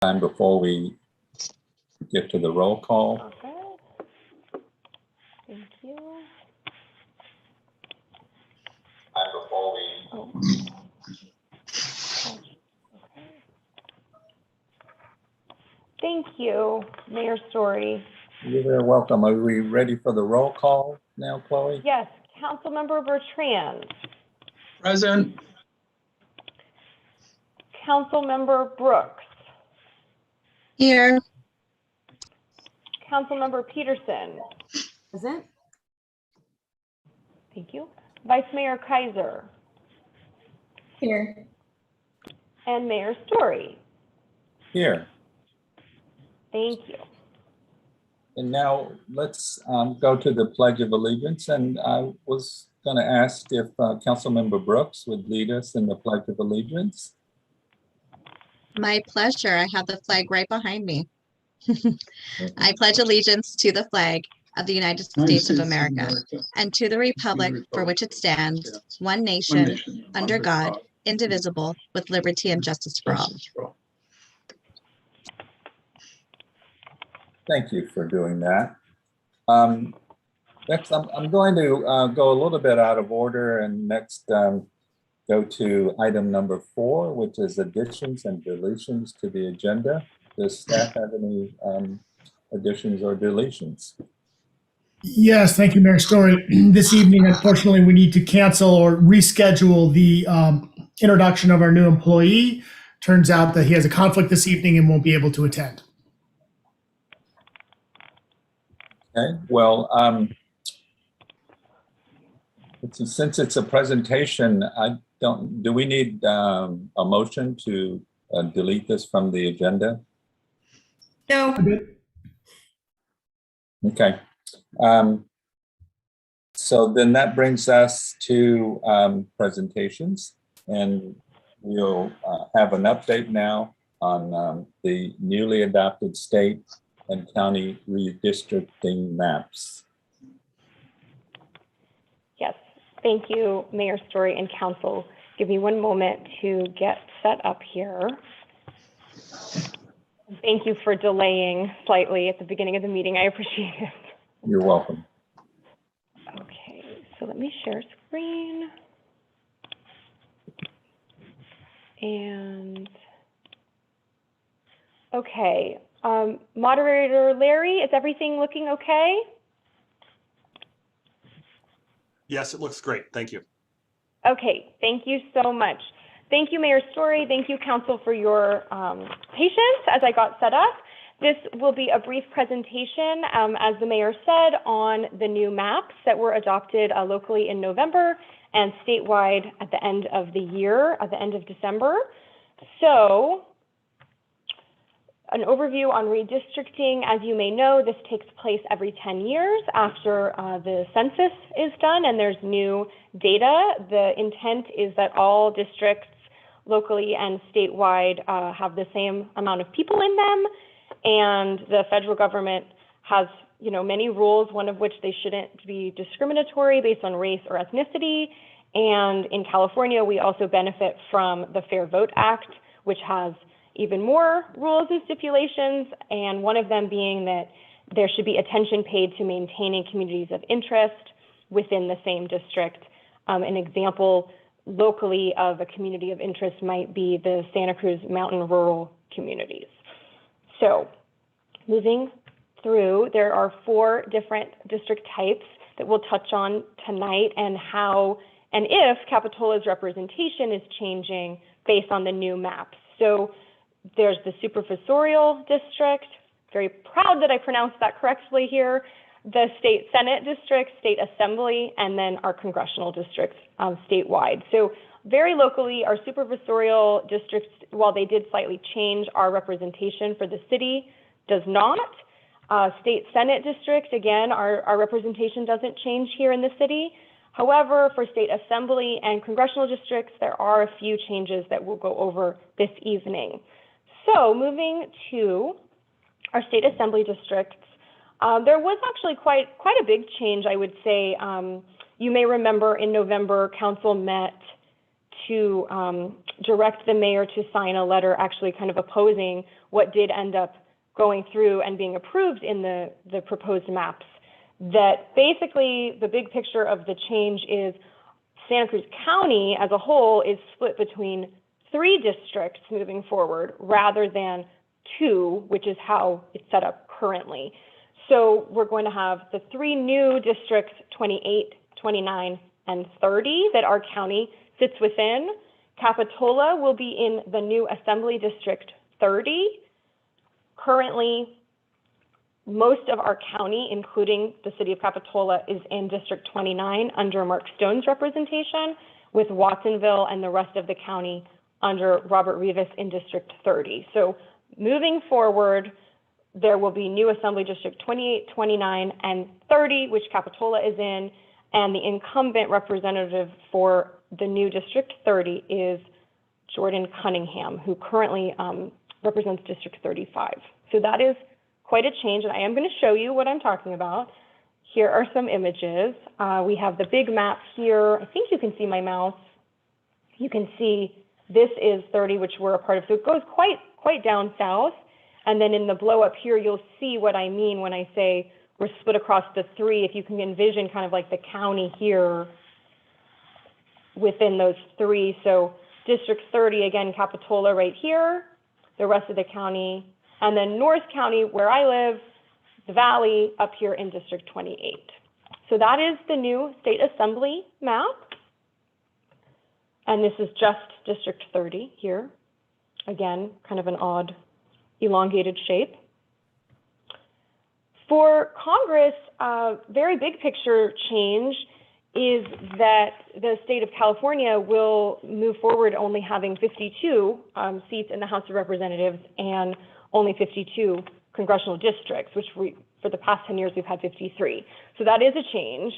time before we get to the roll call. Okay. Thank you. Before we. Oh. Okay. Thank you, Mayor Story. You're very welcome. Are we ready for the roll call now, Chloe? Yes, Councilmember Bertrand. Present. Councilmember Brooks. Here. Councilmember Peterson. Present. Thank you. Vice Mayor Kaiser. Here. And Mayor Story. Here. Thank you. And now let's go to the Pledge of Allegiance. And I was going to ask if Councilmember Brooks would lead us in the Pledge of Allegiance. My pleasure. I have the flag right behind me. I pledge allegiance to the flag of the United States of America and to the republic for which it stands, one nation, under God, indivisible, with liberty and justice for all. Thank you for doing that. Next, I'm going to go a little bit out of order and next go to item number 4, which is additions and deletions to the agenda. Does staff have any additions or deletions? Yes, thank you, Mayor Story. This evening, unfortunately, we need to cancel or reschedule the introduction of our new employee. Turns out that he has a conflict this evening and won't be able to attend. Okay, well, since it's a presentation, do we need a motion to delete this from the agenda? No. Okay. So then that brings us to presentations, and we'll have an update now on the newly adopted state and county redistricting maps. Yes, thank you, Mayor Story and Council. Give me one moment to get set up here. Thank you for delaying slightly at the beginning of the meeting. I appreciate it. You're welcome. Okay, so let me share screen. And, okay, Moderator Larry, is everything looking okay? Yes, it looks great. Thank you. Okay, thank you so much. Thank you, Mayor Story. Thank you, Council, for your patience as I got set up. This will be a brief presentation, as the Mayor said, on the new maps that were adopted locally in November and statewide at the end of the year, at the end of December. So, an overview on redistricting. As you may know, this takes place every 10 years after the census is done and there's new data. The intent is that all districts locally and statewide have the same amount of people in them, and the federal government has many rules, one of which they shouldn't be discriminatory based on race or ethnicity. And in California, we also benefit from the Fair Vote Act, which has even more rules and stipulations, and one of them being that there should be attention paid to maintaining communities of interest within the same district. An example locally of a community of interest might be the Santa Cruz mountain rural communities. So moving through, there are 4 different district types that we'll touch on tonight, and how and if Capitola's representation is changing based on the new maps. So there's the supervisorial district, very proud that I pronounced that correctly here, the state senate district, state assembly, and then our congressional districts statewide. So very locally, our supervisorial districts, while they did slightly change our representation for the city, does not. State senate district, again, our representation doesn't change here in the city. However, for state assembly and congressional districts, there are a few changes that we'll go over this evening. So moving to our state assembly districts, there was actually quite a big change, I would say. You may remember in November, council met to direct the mayor to sign a letter actually kind of opposing what did end up going through and being approved in the proposed maps. That basically the big picture of the change is Santa Cruz County as a whole is split between 3 districts moving forward rather than 2, which is how it's set up currently. So we're going to have the 3 new districts, 28, 29, and 30 that our county sits within. Capitola will be in the new Assembly District 30. Currently, most of our county, including the city of Capitola, is in District 29 under Mark Stone's representation, with Watsonville and the rest of the county under Robert Rivas in District 30. So moving forward, there will be new Assembly District 28, 29, and 30, which Capitola is in, and the incumbent representative for the new District 30 is Jordan Cunningham, who currently represents District 35. So that is quite a change, and I am going to show you what I'm talking about. Here are some images. We have the big map here. I think you can see my mouse. You can see this is 30, which we're a part of. So it goes quite down south. And then in the blow up here, you'll see what I mean when I say we're split across the 3. If you can envision kind of like the county here within those 3. So District 30, again, Capitola right here, the rest of the county, and then North County, where I live, the Valley up here in District 28. So that is the new state assembly map. And this is just District 30 here. Again, kind of an odd elongated shape. For Congress, very big picture change is that the state of California will move forward only having 52 seats in the House of Representatives and only 52 congressional districts, which for the past 10 years, we've had 53. So that is a change.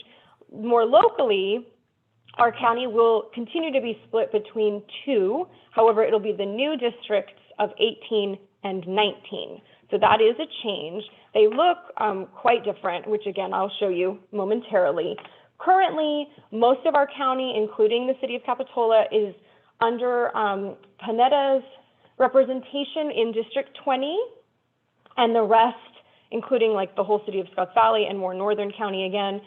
More locally, our county will continue to be split between 2. However, it'll be the new districts of 18 and 19. So that is a change. They look quite different, which again, I'll show you momentarily. Currently, most of our county, including the city of Capitola, is under Panetta's representation in District 20, and the rest, including like the whole city of Scotts Valley and more northern county again,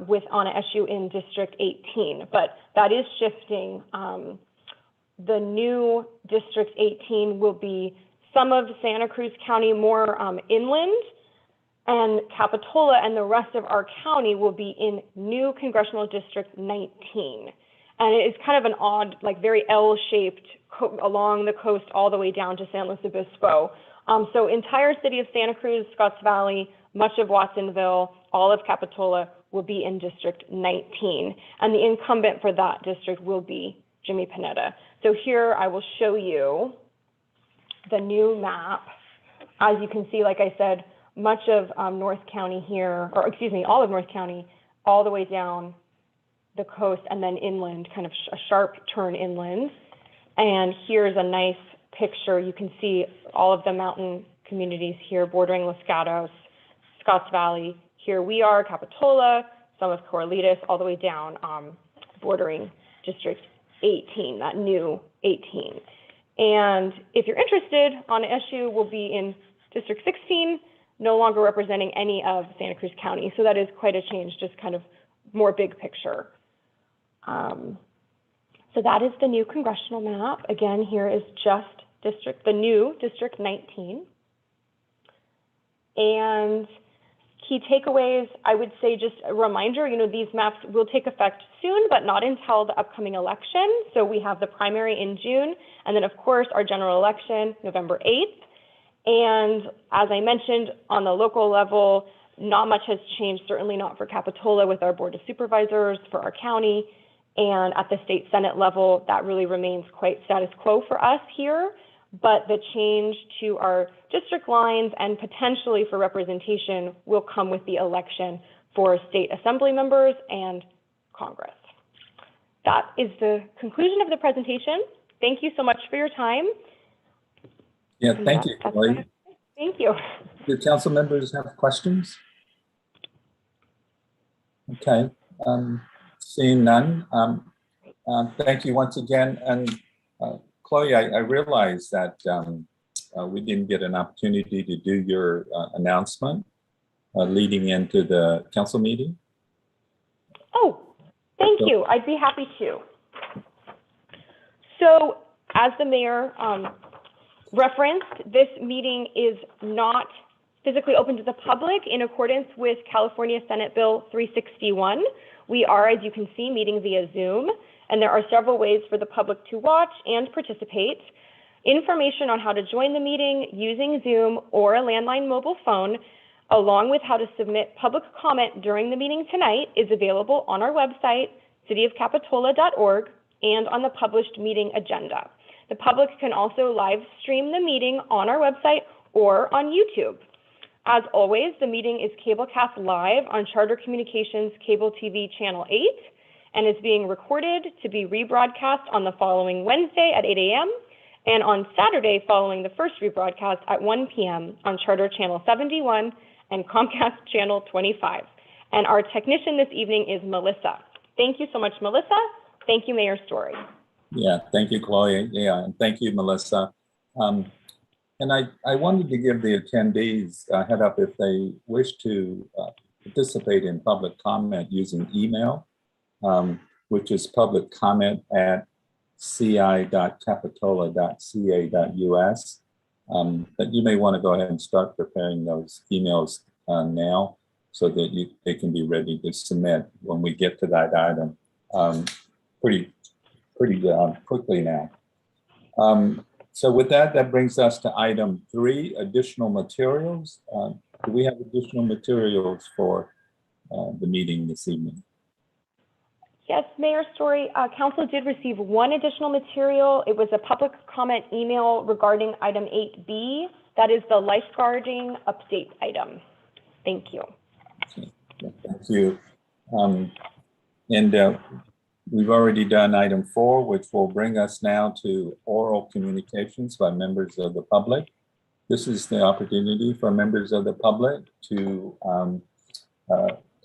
with Anna Eshoo in District 18. But that is shifting. The new District 18 will be some of Santa Cruz County more inland, and Capitola and the rest of our county will be in new Congressional District 19. And it is kind of an odd, like very L-shaped along the coast all the way down to San Luis Obispo. So entire city of Santa Cruz, Scotts Valley, much of Watsonville, all of Capitola will be in District 19. And the incumbent for that district will be Jimmy Panetta. So here I will show you the new map. As you can see, like I said, much of North County here, or excuse me, all of North County, all the way down the coast and then inland, kind of a sharp turn inland. And here's a nice picture. You can see all of the mountain communities here bordering Los Gatos, Scotts Valley. Here we are, Capitola, some of Corralitos, all the way down bordering District 18, that new 18. And if you're interested, Anna Eshoo will be in District 16, no longer representing any of Santa Cruz County. So that is quite a change, just kind of more big picture. So that is the new congressional map. Again, here is just the new District 19. And key takeaways, I would say just a reminder, these maps will take effect soon, but not until the upcoming election. So we have the primary in June, and then of course our general election, November 8th. And as I mentioned, on the local level, not much has changed, certainly not for Capitola with our Board of Supervisors, for our county. And at the state Senate level, that really remains quite status quo for us here. But the change to our district lines and potentially for representation will come with the election for state assembly members and Congress. That is the conclusion of the presentation. Thank you so much for your time. Yeah, thank you, Kelly. Thank you. Do council members have questions? Okay, seeing none, Thank you once again. And Chloe, I realize that we didn't get an opportunity to do your announcement leading into the council meeting. Oh, thank you. I'd be happy to. So as the mayor referenced, this meeting is not physically open to the public in accordance with California Senate Bill 361. We are, as you can see, meeting via Zoom, and there are several ways for the public to watch and participate. Information on how to join the meeting using Zoom or a landline mobile phone, along with how to submit public comment during the meeting tonight, is available on our website, cityofcapitola.org, and on the published meeting agenda. The public can also live stream the meeting on our website or on YouTube. As always, the meeting is cablecast live on Charter Communications Cable TV Channel 8 and is being recorded to be rebroadcast on the following Wednesday at 8 a.m. and on Saturday following the first rebroadcast at 1 p.m. on Charter Channel 71 and Comcast Channel 25. And our technician this evening is Melissa. Thank you so much, Melissa. Thank you, Mayor Story. Yeah, thank you, Chloe. Yeah, and thank you, Melissa. And I wanted to give the attendees a head up if they wish to participate in public comment using email, which is public comment at ci.capitola.ca.us. That you may want to go ahead and start preparing those emails now so that they can be ready to submit when we get to that item pretty quickly now. So with that, that brings us to item 3, additional materials. Do we have additional materials for the meeting this evening? Yes, Mayor Story, Council did receive one additional material. It was a public comment email regarding item 8B. That is the lifeguarding update item. Thank you. Okay. Thank you. We've already done item 4, which will bring us now to oral communications by members of the public. This is the opportunity for members of the public to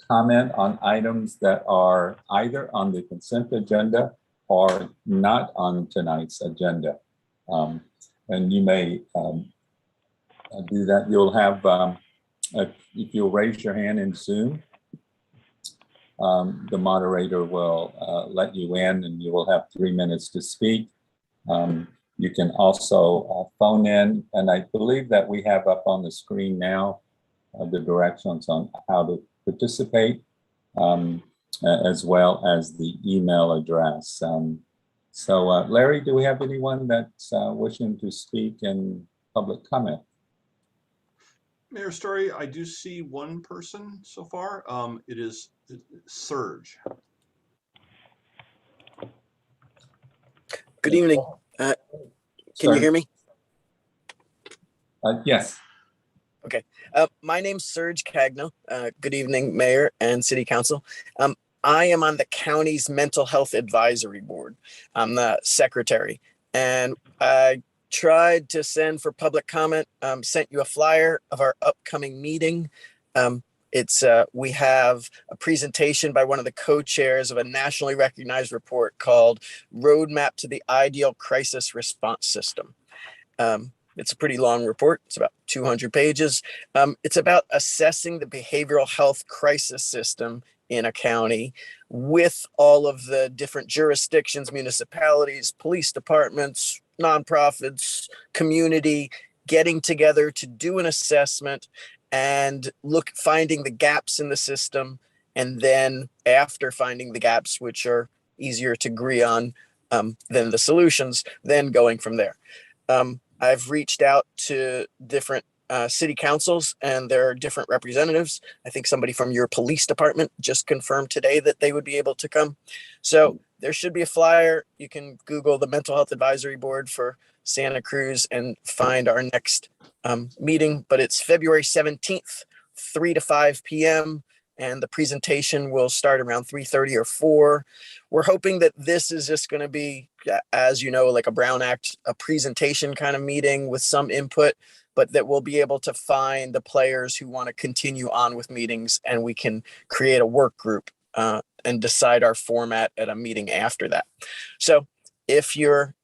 comment on items that are either on the consent agenda or not on tonight's agenda. And you may do that. You'll have, if you'll raise your hand in Zoom, the moderator will let you in and you will have 3 minutes to speak. You can also phone in, and I believe that we have up on the screen now the directions on how to participate, as well as the email address. So Larry, do we have anyone that's wishing to speak in public comment? Mayor Story, I do see one person so far. It is Serge. Good evening. Can you hear me? Yes. Okay. My name's Serge Cagno. Good evening, Mayor and City Council. I am on the county's Mental Health Advisory Board. I'm the secretary, and I tried to send for public comment, sent you a flyer of our upcoming meeting. We have a presentation by one of the co-chairs of a nationally recognized report called Roadmap to the Ideal Crisis Response System. It's a pretty long report. It's about 200 pages. It's about assessing the behavioral health crisis system in a county with all of the different jurisdictions, municipalities, police departments, nonprofits, community, getting together to do an assessment and finding the gaps in the system. And then after finding the gaps, which are easier to agree on than the solutions, then going from there. I've reached out to different city councils and their different representatives. I think somebody from your police department just confirmed today that they would be able to come. So there should be a flyer. You can Google the Mental Health Advisory Board for Santa Cruz and find our next meeting, but it's February 17th, 3 to 5 p.m. And the presentation will start around 3:30 or 4. We're hoping that this is just going to be, as you know, like a Brown Act, a presentation kind of meeting with some input, but that we'll be able to find the players who want to continue on with meetings and we can create a work group and decide our format at a meeting after that. So if you're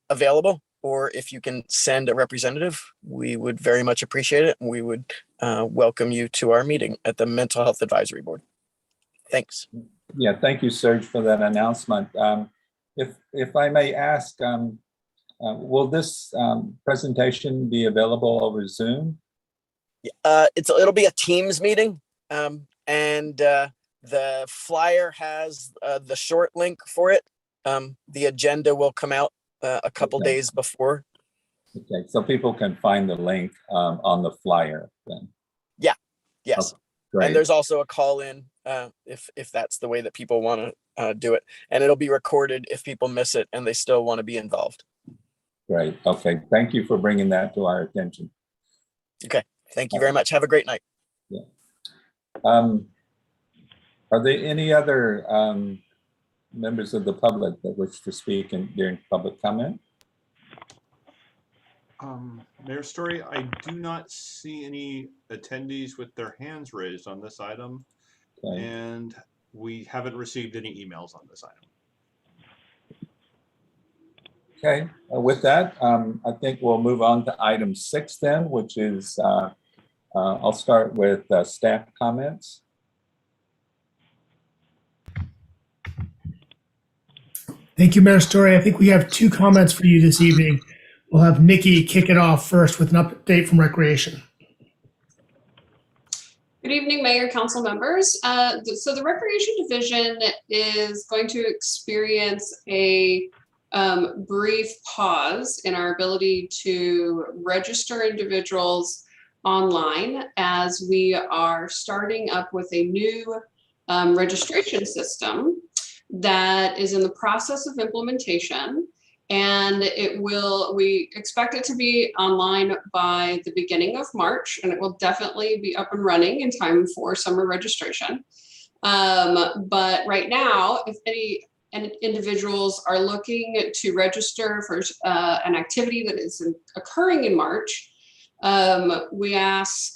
available, or if you can send a representative, we would very much appreciate it. And we would welcome you to our meeting at the Mental Health Advisory Board. Thanks. Yeah, thank you, Serge, for that announcement. If I may ask, will this presentation be available over Zoom? It'll be a Teams meeting, and the flyer has the short link for it. The agenda will come out a couple days before. Okay, so people can find the link on the flyer then. Yeah. Yes. Okay, great. And there's also a call in if that's the way that people want to do it, and it'll be recorded if people miss it and they still want to be involved. Great. Okay. Thank you for bringing that to our attention. Okay. Thank you very much. Have a great night. Yeah. Are there any other members of the public that wish to speak during public comment? Mayor Story, I do not see any attendees with their hands raised on this item, Okay. and we haven't received any emails on this item. Okay, with that, I think we'll move on to item 6 then, which is, I'll start with staff comments. Thank you, Mayor Story. I think we have 2 comments for you this evening. We'll have Nikki kick it off first with an update from Recreation. Good evening, Mayor, Council members. So the Recreation Division is going to experience a brief pause in our ability to register individuals online as we are starting up with a new registration system that is in the process of implementation. And we expect it to be online by the beginning of March, and it will definitely be up and running in time for summer registration. But right now, if any individuals are looking to register for an activity that is occurring in March, we ask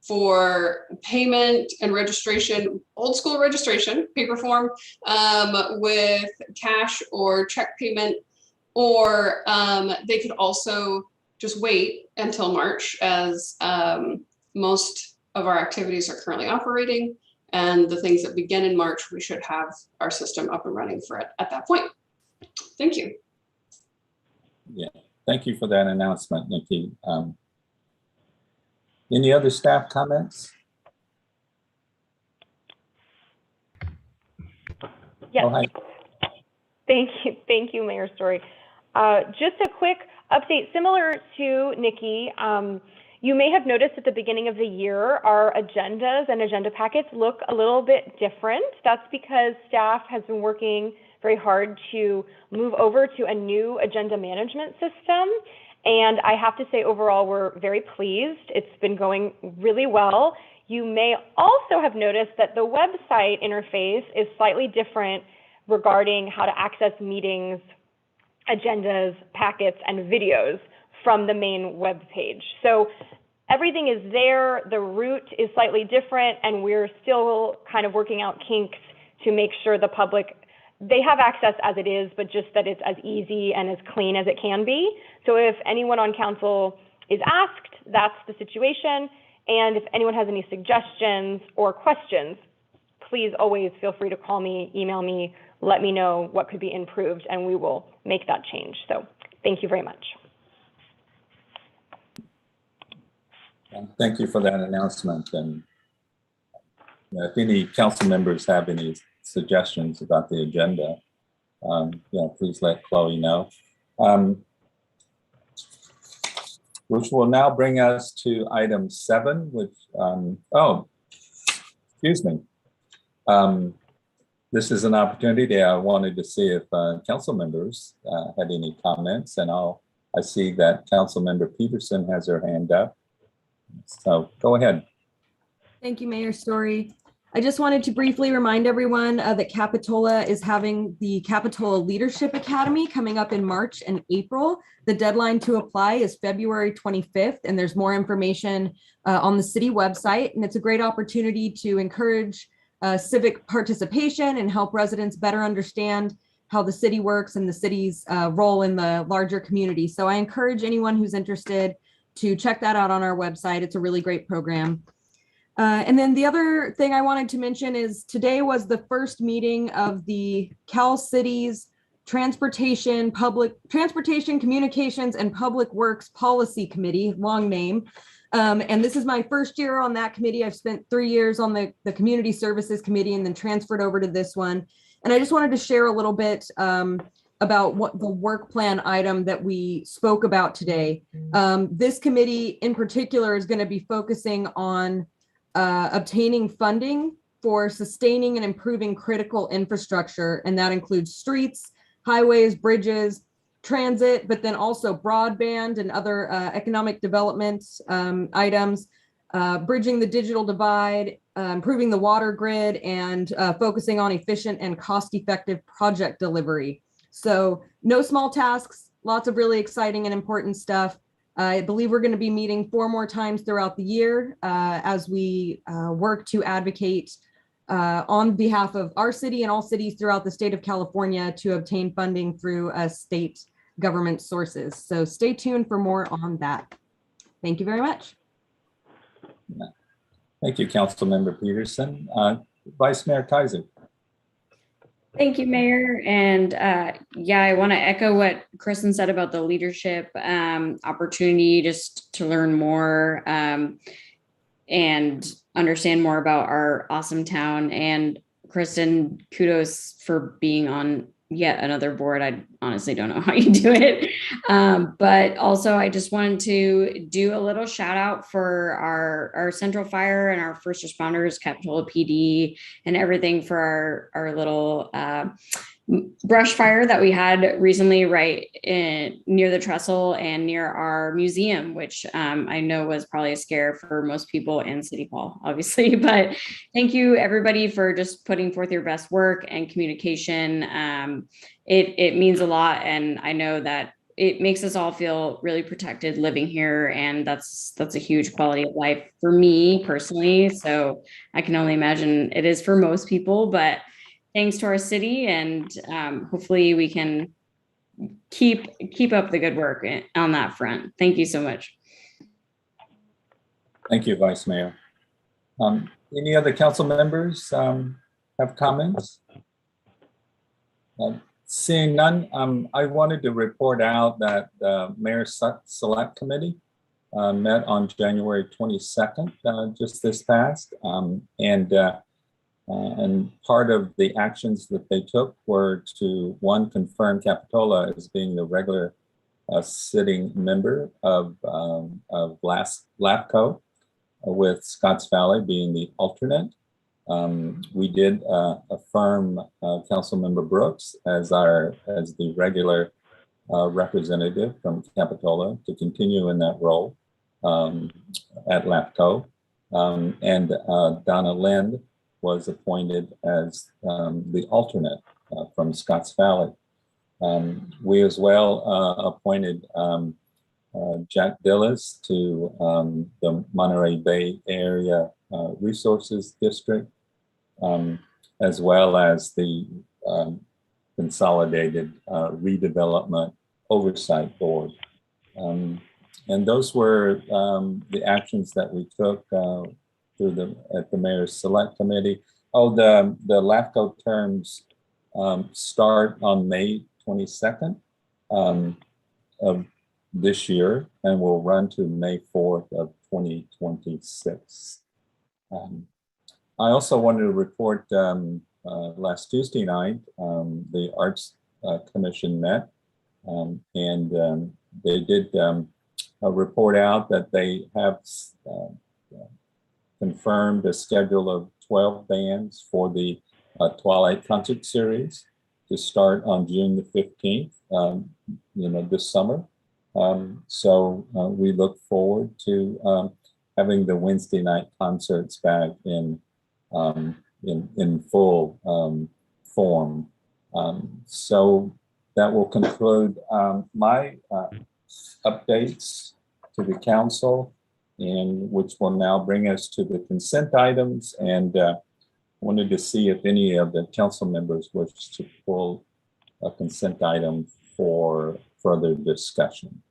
for payment and registration, old school registration, paper form, with cash or check payment, or they could also just wait until March, as most of our activities are currently operating, and the things that begin in March, we should have our system up and running for it at that point. Thank you. Yeah, thank you for that announcement, Nikki. Any other staff comments? Yes. Oh, hi. Thank you, Mayor Story. Just a quick update, similar to Nikki. You may have noticed at the beginning of the year, our agendas and agenda packets look a little bit different. That's because staff has been working very hard to move over to a new agenda management system. And I have to say, overall, we're very pleased. It's been going really well. You may also have noticed that the website interface is slightly different regarding how to access meetings, agendas, packets, and videos from the main web page. So everything is there. The route is slightly different, and we're still kind of working out kinks to make sure the public, they have access as it is, but just that it's as easy and as clean as it can be. So if anyone on council is asked, that's the situation. And if anyone has any suggestions or questions, please always feel free to call me, email me, let me know what could be improved, and we will make that change. So thank you very much. Thank you for that announcement. And if any council members have any suggestions about the agenda, please let Chloe know. Which will now bring us to item 7, which, excuse me. This is an opportunity. I wanted to see if council members had any comments, and I see that Council Member Peterson has her hand up. So go ahead. Thank you, Mayor Story. I just wanted to briefly remind everyone that Capitola is having the Capitola Leadership Academy coming up in March and April. The deadline to apply is February 25th, and there's more information on the city website. And it's a great opportunity to encourage civic participation and help residents better understand how the city works and the city's role in the larger community. So I encourage anyone who's interested to check that out on our website. It's a really great program. And then the other thing I wanted to mention is today was the first meeting of the Cal Cities Transportation, Communications, and Public Works Policy Committee, long name. And this is my first year on that committee. I've spent 3 years on the Community Services Committee and then transferred over to this one. And I just wanted to share a little bit about what the work plan item that we spoke about today. This committee in particular is going to be focusing on obtaining funding for sustaining and improving critical infrastructure. And that includes streets, highways, bridges, transit, but then also broadband and other economic development items, bridging the digital divide, improving the water grid, and focusing on efficient and cost-effective project delivery. So no small tasks, lots of really exciting and important stuff. I believe we're going to be meeting 4 more times throughout the year as we work to advocate on behalf of our city and all cities throughout the state of California to obtain funding through state government sources. So stay tuned for more on that. Thank you very much. Thank you, Councilmember Peterson. Vice Mayor Kaiser. Thank you, Mayor. And yeah, I want to echo what Kristen said about the leadership opportunity, just to learn more and understand more about our awesome town. And Kristen, kudos for being on yet another board. I honestly don't know how you do it. But also I just wanted to do a little shout out for our Central Fire and our first responders, Capitola PD, and everything for our little brush fire that we had recently right near the trestle and near our museum, which I know was probably a scare for most people in City Hall, obviously. But thank you everybody for just putting forth your best work and communication. It means a lot, and I know that it makes us all feel really protected living here, and that's a huge quality of life for me personally. So I can only imagine it is for most people, but thanks to our city, and hopefully we can keep up the good work on that front. Thank you so much. Thank you, Vice Mayor. Any other council members have comments? Seeing none, I wanted to report out that the Mayor's Select Committee met on January 22nd, just this past, and part of the actions that they took were to, one, confirm Capitola as being the regular sitting member of LAFCO, with Scotts Valley being the alternate. We did affirm Councilmember Brooks as the regular representative from Capitola to continue in that role at LAFCO, and Donna Lind was appointed as the alternate from Scotts Valley. We as well appointed Jack Dillis to the Monterey Bay Area Resources District, as well as the Consolidated Redevelopment Oversight Board. And those were the actions that we took at the Mayor's Select Committee. Oh, the LAFCO terms start on May 22nd of this year and will run to May 4th of 2026. I also wanted to report last Tuesday night, the Arts Commission met, and they did report out that they have confirmed a schedule of 12 bands for the Twilight Concert Series to start on June the 15th, this summer. So we look forward to having the Wednesday night concerts back in full form. So that will conclude my updates to the council, and which will now bring us to the consent items. And wanted to see if any of the council members wish to pull a consent item for further discussion.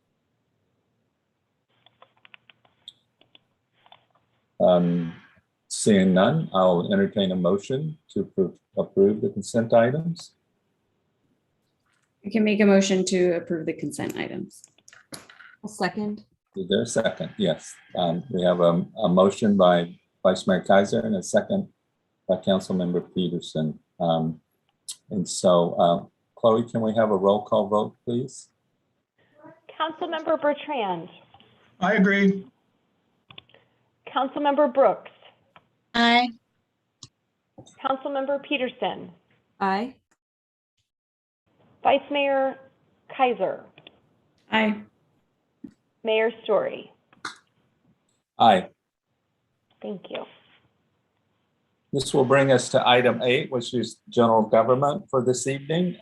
Seeing none, I'll entertain a motion to approve the consent items. I can make a motion to approve the consent items. A second. Is there a second? Yes. We have a motion by Vice Mayor Kaiser and a second by Councilmember Peterson. And so, Chloe, can we have a roll call vote, please? Councilmember Bertrand. I agree. Councilmember Brooks. Aye. Councilmember Peterson. Aye. Vice Mayor Kaiser. Aye. Mayor Story. Aye. Thank you. This will bring us to item 8, which is general government for this evening.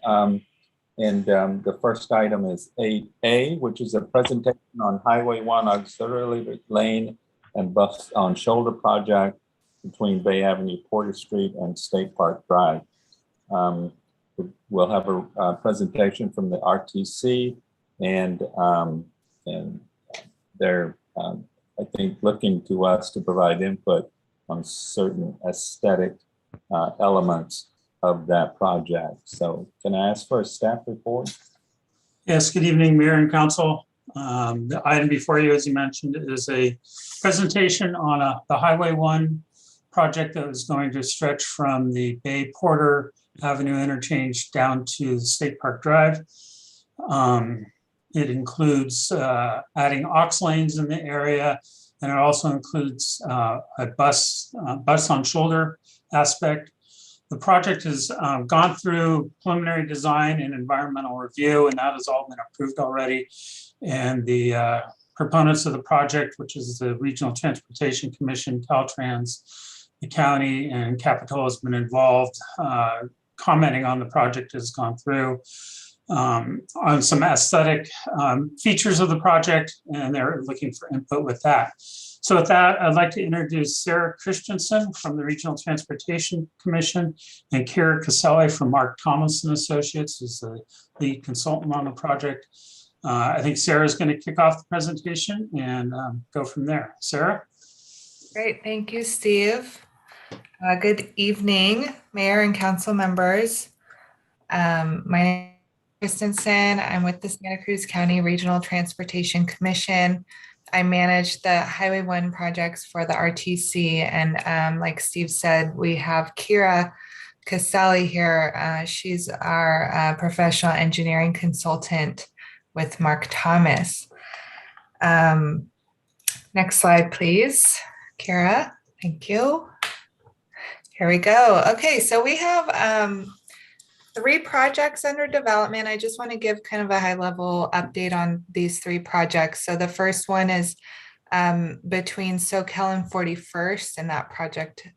The first item is 8A, which is a presentation on Highway 1 auxiliary lane and bus on shoulder project between Bay Avenue, Porter Street, and State Park Drive. We'll have a presentation from the RTC, and they're, I think, looking to us to provide input on certain aesthetic elements of that project. So can I ask for a staff report? Yes, good evening, Mayor and Council. The item before you, as you mentioned, is a presentation on the Highway 1 project that is going to stretch from the Bay Porter Avenue interchange down to State Park Drive. It includes adding aux lanes in the area, and it also includes a bus on shoulder aspect. The project has gone through preliminary design and environmental review, and that has all been approved already. And the proponents of the project, which is the Regional Transportation Commission, Caltrans, the county, and Capitola has been involved. Commenting on the project has gone through on some aesthetic features of the project, and they're looking for input with that. So with that, I'd like to introduce Sarah Christensen from the Regional Transportation Commission and Kara Caselli from Mark Thomas and Associates, who's the lead consultant on the project. I think Sarah is going to kick off the presentation and go from there. Sarah? Great, thank you, Steve. Good evening, Mayor and Council members. My name is Christensen. I'm with the Santa Cruz County Regional Transportation Commission. I manage the Highway 1 projects for the RTC, and like Steve said, we have Kara Caselli here. She's our professional engineering consultant with Mark Thomas. Next slide, please, Kara. Thank you. Here we go. Okay, so we have 3 projects under development. I just want to give kind of a high-level update on these 3 projects. So the first one is between Soquel and 41st, and that project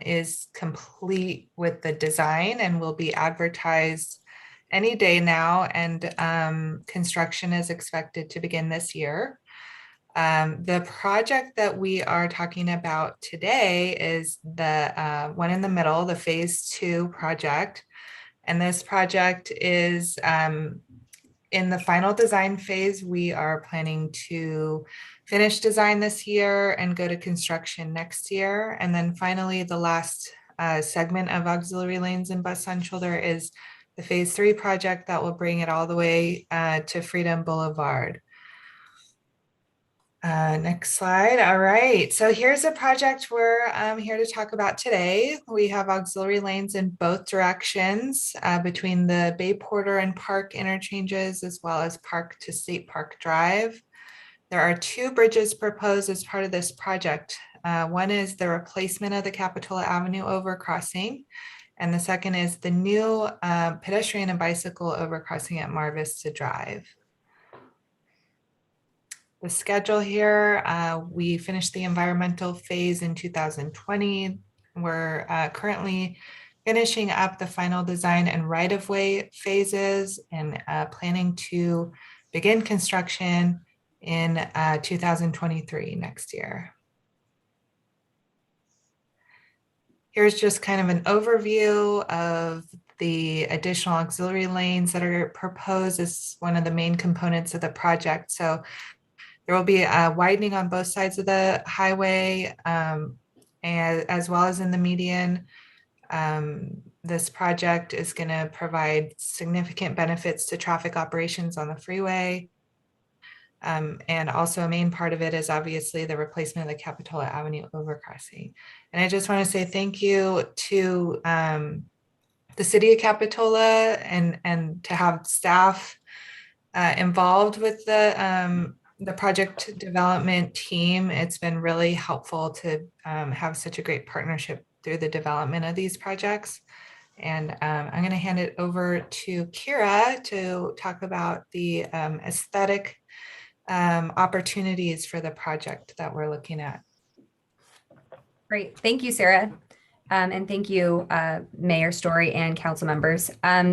is complete with the design and will be advertised any day now, and construction is expected to begin this year. The project that we are talking about today is the one in the middle, the phase 2 project. And this project is in the final design phase. We are planning to finish design this year and go to construction next year. And then finally, the last segment of auxiliary lanes and bus on shoulder is the phase 3 project that will bring it all the way to Freedom Boulevard. Next slide. All right, so here's a project we're here to talk about today. We have auxiliary lanes in both directions between the Bay Porter and Park interchanges, as well as Park to State Park Drive. There are 2 bridges proposed as part of this project. One is the replacement of the Capitola Avenue overcrossing, and the second is the new pedestrian and bicycle overcrossing at Mar Vista Drive. The schedule here, we finished the environmental phase in 2020. We're currently finishing up the final design and right-of-way phases, and planning to begin construction in 2023, next year. here's just kind of an overview of the additional auxiliary lanes that are proposed as one of the main components of the project. So there will be a widening on both sides of the highway, and as well as in the median. This project is going to provide significant benefits to traffic operations on the freeway. And also a main part of it is obviously the replacement of the Capitola Avenue overcrossing. And I just want to say thank you to the city of Capitola and to have staff involved with the project development team. It's been really helpful to have such a great partnership through the development of these projects. And I'm going to hand it over to Kira to talk about the aesthetic opportunities for the project that we're looking at. Great. Thank you, Sarah. And thank you, Mayor Story and council members.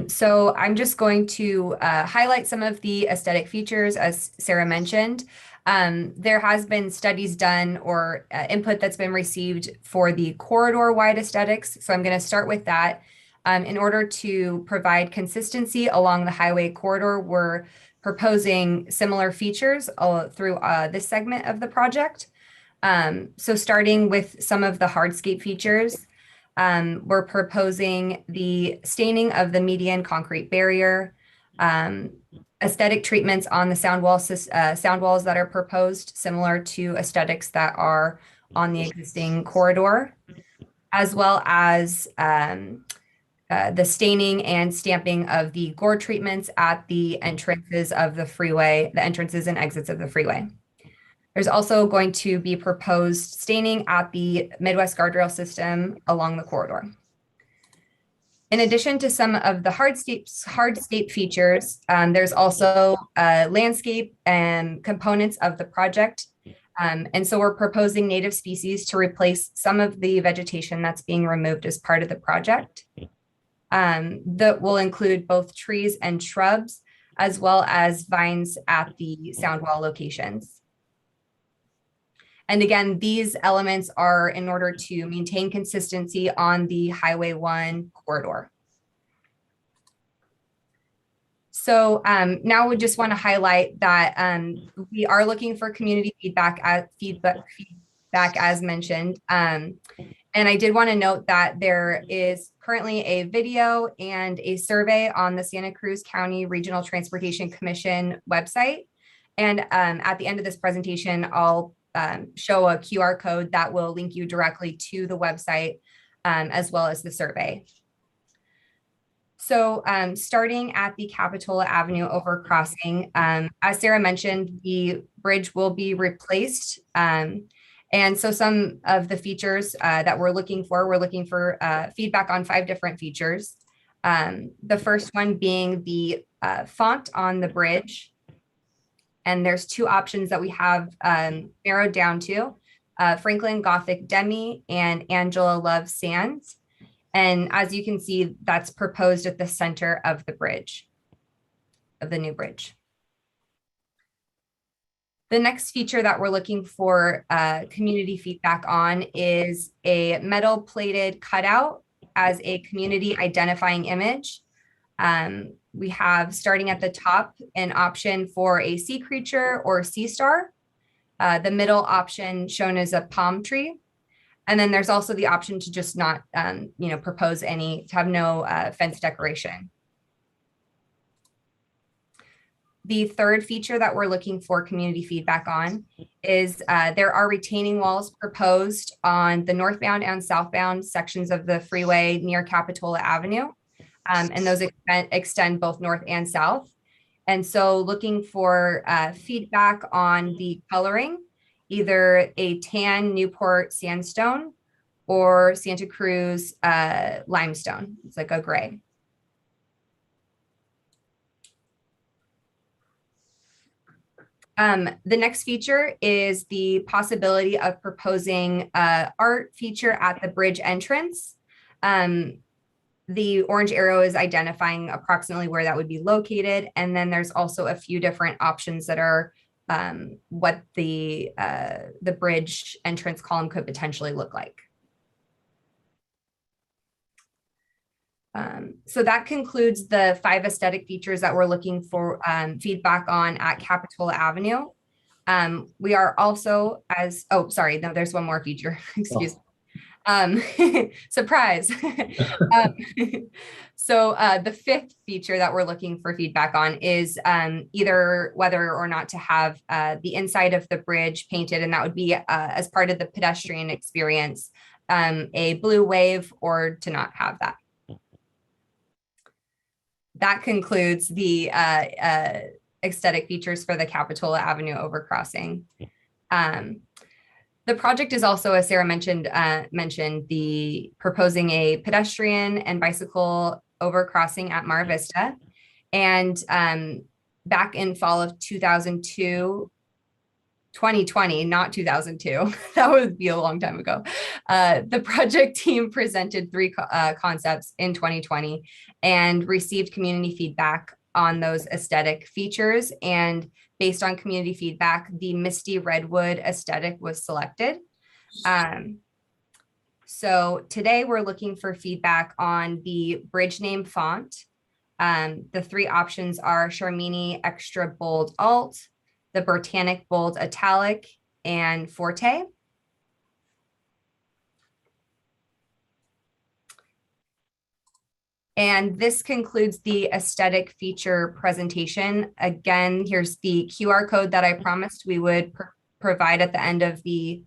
So I'm just going to highlight some of the aesthetic features, as Sarah mentioned. There has been studies done or input that's been received for the corridor wide aesthetics. So I'm going to start with that. In order to provide consistency along the highway corridor, we're proposing similar features through this segment of the project. So starting with some of the hardscape features, we're proposing the staining of the median concrete barrier, aesthetic treatments on the sound walls that are proposed, similar to aesthetics that are on the existing corridor, as well as the staining and stamping of the gore treatments at the entrances of the freeway, the entrances and exits of the freeway. There's also going to be proposed staining at the Midwest guardrail system along the corridor. In addition to some of the hardscape features, there's also landscape and components of the project. And so we're proposing native species to replace some of the vegetation that's being removed as part of the project. That will include both trees and shrubs, as well as vines at the sound wall locations. And again, these elements are in order to maintain consistency on the Highway 1 corridor. So now we just want to highlight that we are looking for community feedback as mentioned. And I did want to note that there is currently a video and a survey on the Santa Cruz County Regional Transportation Commission website. And at the end of this presentation, I'll show a QR code that will link you directly to the website as well as the survey. So starting at the Capitola Avenue overcrossing, as Sarah mentioned, the bridge will be replaced. And so some of the features that we're looking for feedback on 5 different features. The first one being the font on the bridge. And there's 2 options that we have narrowed down to, Franklin Gothic Demi and Angela Love Sans. And as you can see, that's proposed at the center of the bridge, of the new bridge. The next feature that we're looking for community feedback on is a metal plated cutout as a community identifying image. We have, starting at the top, an option for a sea creature or sea star. The middle option shown as a palm tree. And then there's also the option to just not, propose to have no fence decoration. The third feature that we're looking for community feedback on is there are retaining walls proposed on the northbound and southbound sections of the freeway near Capitola Avenue. And those extend both north and south. And so looking for feedback on the coloring, either a tan Newport sandstone or Santa Cruz limestone. It's like a gray. The next feature is the possibility of proposing art feature at the bridge entrance. The orange arrow is identifying approximately where that would be located. And then there's also a few different options that are what the bridge entrance column could potentially look like. So that concludes the 5 aesthetic features that we're looking for feedback on at Capitola Avenue. We are also oh, sorry, no, there's one more feature, excuse me. Surprise. So the 5th feature that we're looking for feedback on is either whether or not to have the inside of the bridge painted, and that would be as part of the pedestrian experience, a blue wave, or to not have that. That concludes the aesthetic features for the Capitola Avenue overcrossing. The project is also, as Sarah mentioned, the proposing a pedestrian and bicycle overcrossing at Mar Vista. And back in fall of 2020, not 2002, that would be a long time ago. The project team presented 3 concepts in 2020 and received community feedback on those aesthetic features. And based on community feedback, the Misty Redwood aesthetic was selected. So today we're looking for feedback on the bridge name font. The 3 options are Charmini Extra Bold Alt, the Botanic Bold Italic, and Forte. And this concludes the aesthetic feature presentation. Again, here's the QR code that I promised we would provide at the end of the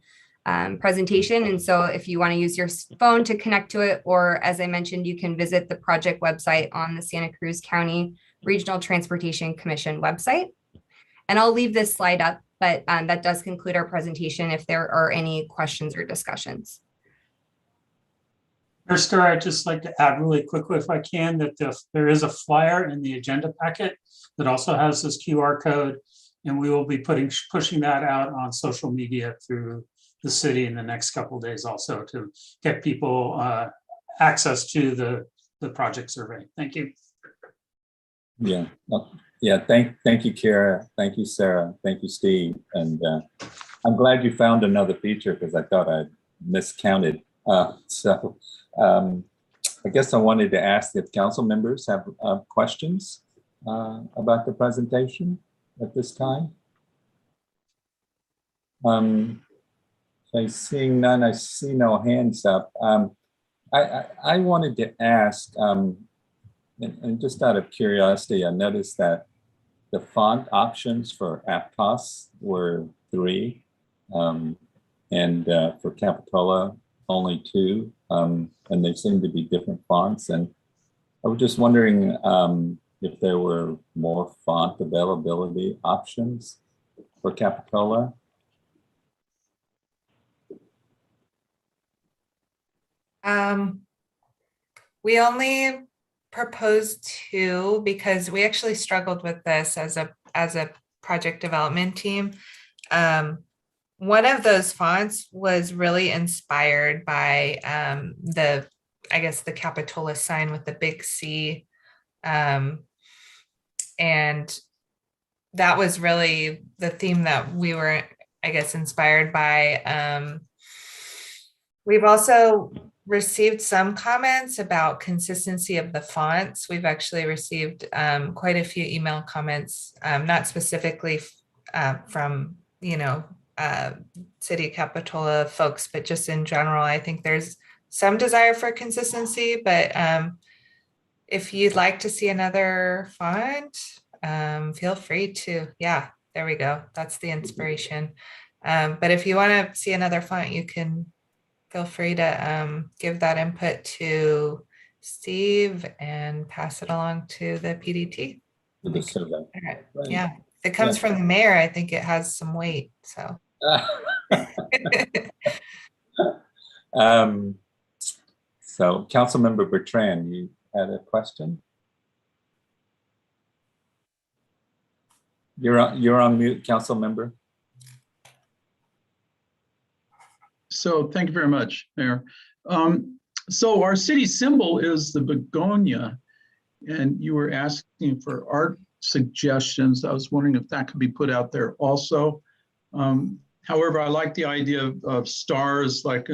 presentation. And so if you want to use your phone to connect to it, or as I mentioned, you can visit the project website on the Santa Cruz County Regional Transportation Commission website. And I'll leave this slide up, but that does conclude our presentation if there are any questions or discussions. First, I'd just like to add really quickly, if I can, that there is a flyer in the agenda packet that also has this QR code, and we will be pushing that out on social media through the city in the next couple of days also to get people access to the project survey. Thank you. Yeah. Yeah, thank you, Kara. Thank you, Sarah. Thank you, Steve. And I'm glad you found another feature because I thought I miscounted. I guess I wanted to ask if council members have questions about the presentation at this time. So seeing none, I see no hands up. I wanted to ask, and just out of curiosity, I noticed that the font options for Aptos were 3, and for Capitola only 2, and they seem to be different fonts. And I was just wondering if there were more font availability options for Capitola. We only proposed 2 because we actually struggled with this as a project development team. One of those fonts was really inspired by I guess the Capitola sign with the big C. And that was really the theme that we were, I guess, inspired by. We've also received some comments about consistency of the fonts. We've actually received quite a few email comments, not specifically from, City Capitola folks, but just in general. I think there's some desire for consistency, but if you'd like to see another font, feel free to. Yeah, there we go. That's the inspiration. But if you want to see another font, you can feel free to give that input to Steve and pass it along to the PDT. All right. Yeah, if it comes from the mayor, I think it has some weight. So. So Councilmember Bertrand, you had a question? You're on mute, Councilmember. So thank you very much, Mayor. So our city symbol is the begonia, and you were asking for art suggestions. I was wondering if that could be put out there also. However, I like the idea of stars like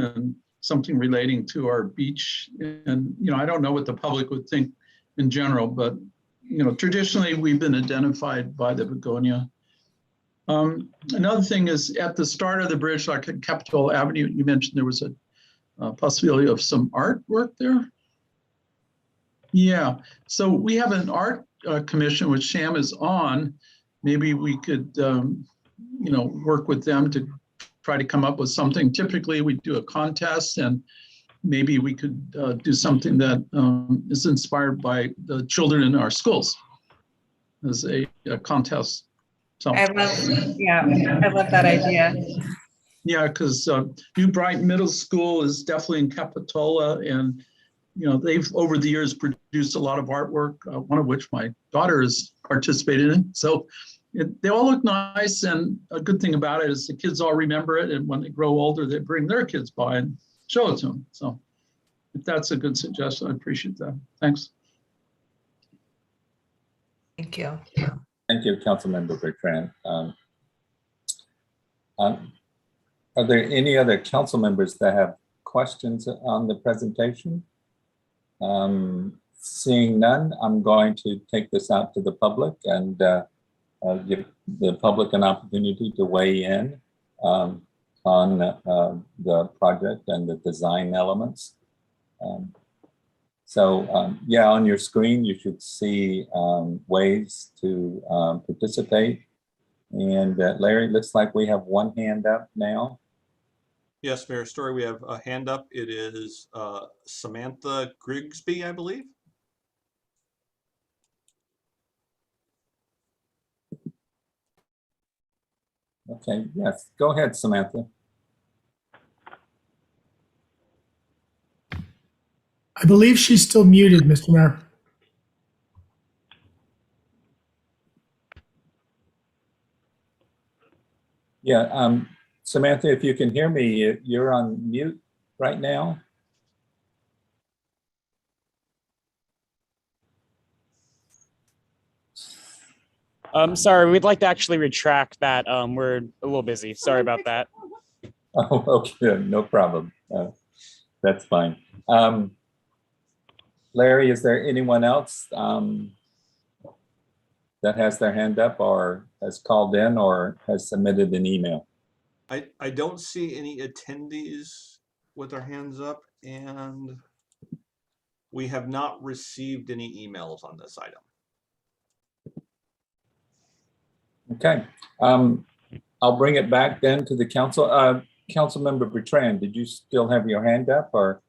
something relating to our beach. And, I don't know what the public would think in general, but, traditionally we've been identified by the begonia. Another thing is at the start of the bridge, like at Capitola Avenue, you mentioned there was a possibility of some artwork there. Yeah, so we have an art commission which Sham is on. Maybe we could, work with them to try to come up with something. Typically, we do a contest, and maybe we could do something that is inspired by the children in our schools as a contest. So I love that idea. yeah, because New Brighton Middle School is definitely in Capitola, and they've over the years produced a lot of artwork, one of which my daughter has participated in. So they all look nice, and a good thing about it is the kids all remember it, and when they grow older, they bring their kids by and show it to them. So if that's a good suggestion, I appreciate that. Thanks. Thank you. Thank you, Councilmember Bertrand. Are there any other council members that have questions on the presentation? Seeing none, I'm going to take this out to the public and give the public an opportunity to weigh in on the project and the design elements. Yeah, on your screen, you should see ways to participate. And Larry, looks like we have one hand up now. Yes, Mayor Story, we have a hand up. It is Samantha Grigsby, I believe. Okay, yes, go ahead, Samantha. I believe she's still muted, Mr. Mayor. Yeah, Samantha, if you can hear me, you're on mute right now. Sorry, we'd like to actually retract that. We're a little busy. Sorry about that. Oh, okay, no problem. That's fine. Larry, is there anyone else that has their hand up or has called in or has submitted an email? I don't see any attendees with their hands up, and we have not received any emails on this item. Okay, I'll bring it back then to the council. Councilmember Bertrand, did you still have your hand up or?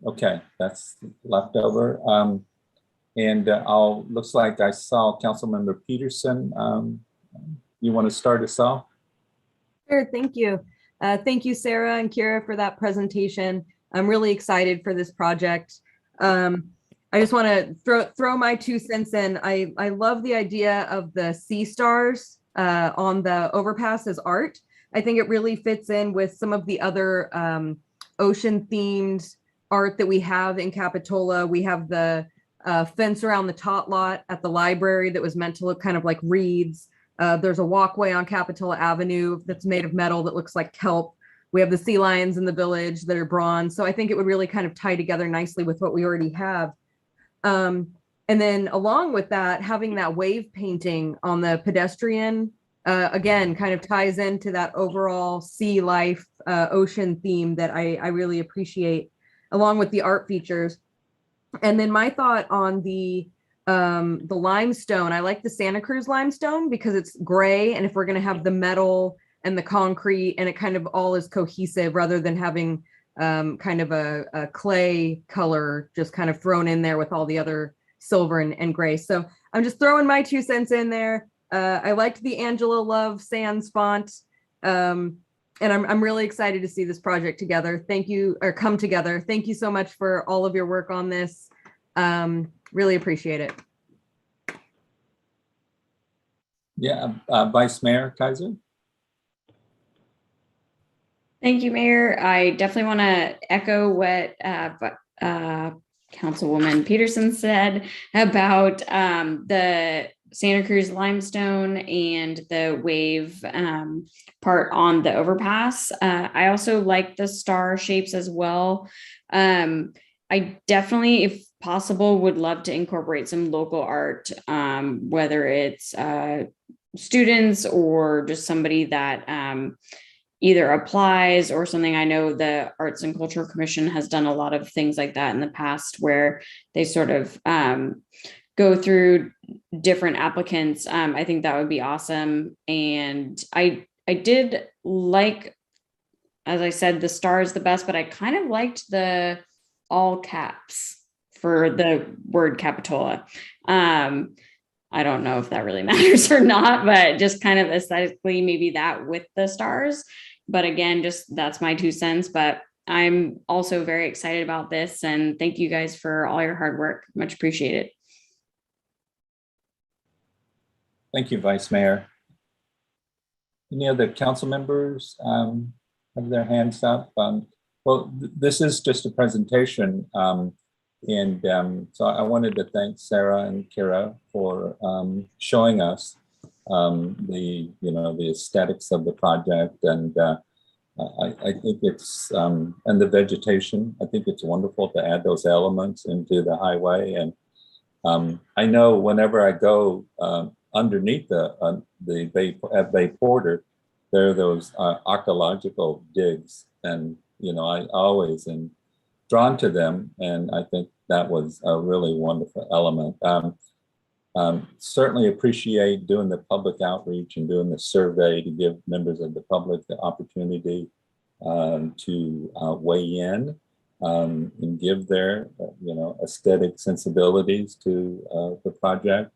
Okay, that's left over. And looks like I saw Councilmember Peterson. You want to start us off? Sure, thank you. Thank you, Sarah and Kira, for that presentation. I'm really excited for this project. I just want to throw my 2 cents in. I love the idea of the sea stars on the overpass as art. I think it really fits in with some of the other ocean themed art that we have in Capitola. We have the fence around the tot lot at the library that was meant to look kind of like reeds. There's a walkway on Capitola Avenue that's made of metal that looks like kelp. We have the sea lions in the village that are bronze. So I think it would really kind of tie together nicely with what we already have. And then along with that, having that wave painting on the pedestrian, again, kind of ties into that overall sea life, ocean theme that I really appreciate, along with the art features. And then my thought on the limestone, I like the Santa Cruz limestone because it's gray. And if we're going to have the metal and the concrete and it kind of all is cohesive rather than having kind of a clay color just kind of thrown in there with all the other silver and gray. So I'm just throwing my 2 cents in there. I liked the Angela Love Sands font. And I'm really excited to see this project together. Thank you, or come together. Thank you so much for all of your work on this. Really appreciate it. Yeah, Vice Mayor Kaiser. Thank you, Mayor. I definitely want to echo what Councilwoman Peterson said about the Santa Cruz limestone and the wave part on the overpass. I also like the star shapes as well. I definitely, if possible, would love to incorporate some local art, whether it's students or just somebody that either applies or something. I know the Arts and Cultural Commission has done a lot of things like that in the past, where they sort of go through different applicants. I think that would be awesome. And I did like, as I said, the star is the best, but I kind of liked the all caps for the word Capitola. I don't know if that really matters or not, but just kind of aesthetically, maybe that with the stars. But again, just that's my 2 cents. But I'm also very excited about this, and thank you guys for all your hard work. Much appreciated. Thank you, Vice Mayor. Any other council members have their hands up? Well, this is just a presentation. So I wanted to thank Sarah and Kira for showing us the aesthetics of the project, and I think it's and the vegetation. I think it's wonderful to add those elements into the highway. And I know whenever I go underneath the Bay Porter, there are those archaeological digs, and I always am drawn to them, and I think that was a really wonderful element. Certainly appreciate doing the public outreach and doing the survey to give members of the public the opportunity to weigh in and give their aesthetic sensibilities to the project.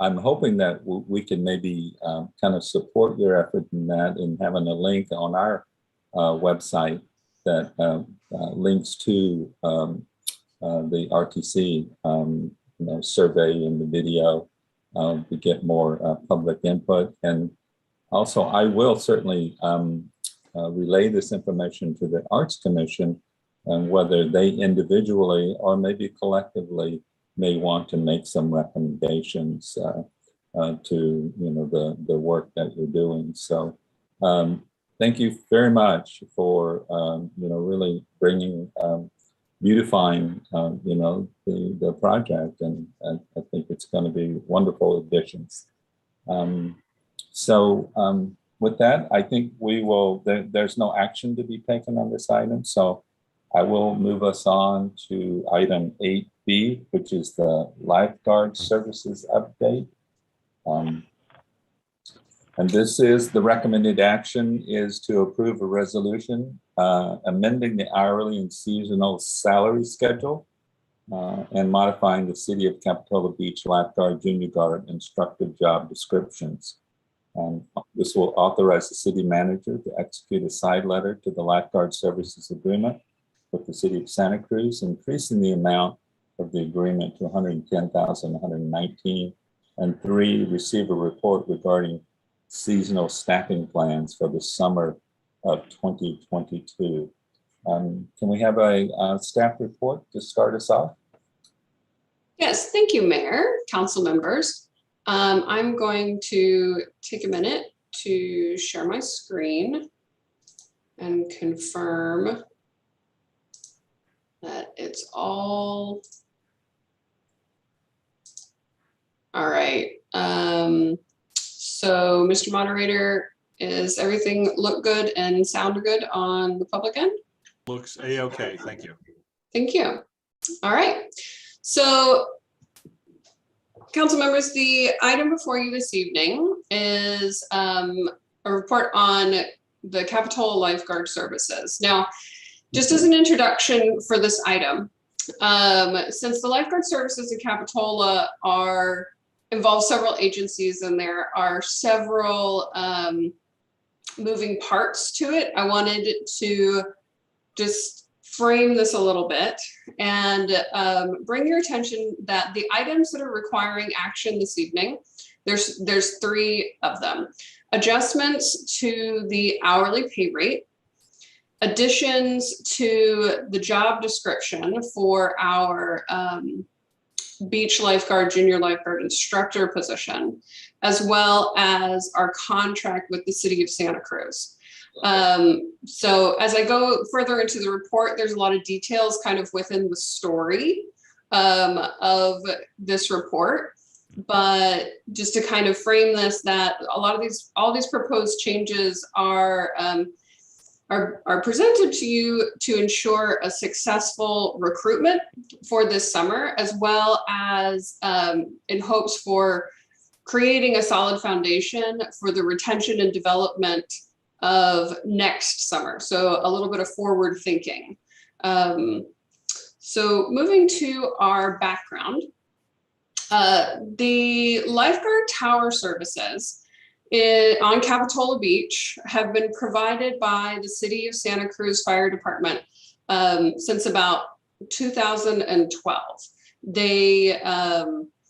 I'm hoping that we can maybe kind of support your effort in that, and having a link on our website that links to the RTC survey and the video to get more public input. And also, I will certainly relay this information to the Arts Commission, and whether they individually or maybe collectively may want to make some recommendations to the work that you're doing. So thank you very much for really bringing beautifying the project, and I think it's going to be wonderful additions. With that, I think we will. There's no action to be taken on this item, so I will move us on to item 8B, which is the Lifeguard Services update. And this is the recommended action is to approve a resolution amending the hourly and seasonal salary schedule and modifying the City of Capitola Beach Lifeguard Junior Guard Instructor job descriptions. This will authorize the city manager to execute a side letter to the Lifeguard Services Agreement with the City of Santa Cruz, increasing the amount of the agreement to $110,119, and 3, receive a report regarding seasonal staffing plans for the summer of 2022. Can we have a staff report to start us off? Yes, thank you, Mayor, council members. I'm going to take a minute to share my screen and confirm that it's all right. So, Mr. Moderator, is everything look good and sound good on the public end? Looks A-okay, thank you. Thank you. All right. So, council members, the item before you this evening is a report on the Capitola Lifeguard Services. Now, just as an introduction for this item, since the lifeguard services in Capitola involve several agencies and there are several moving parts to it, I wanted to just frame this a little bit and bring your attention that the items that are requiring action this evening, there's 3 of them. Adjustments to the hourly pay rate, additions to the job description for our beach lifeguard, junior lifeguard instructor position, as well as our contract with the city of Santa Cruz. So as I go further into the report, there's a lot of details kind of within the story of this report. But just to kind of frame this, that all these proposed changes are presented to you to ensure a successful recruitment for this summer, as well as in hopes for creating a solid foundation for the retention and development of next summer. So a little bit of forward thinking. So moving to our background, the lifeguard tower services on Capitola Beach have been provided by the City of Santa Cruz Fire Department since about 2012. They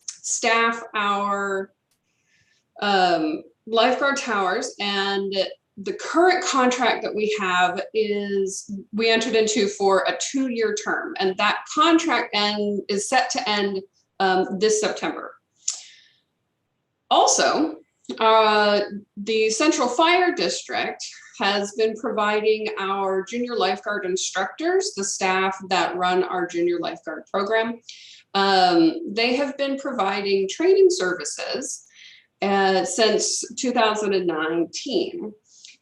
staff our lifeguard towers, and the current contract that we have is we entered into for a 2-year term, and that contract is set to end this September. Also, the Central Fire District has been providing our junior lifeguard instructors, the staff that run our junior lifeguard program. They have been providing training services since 2019.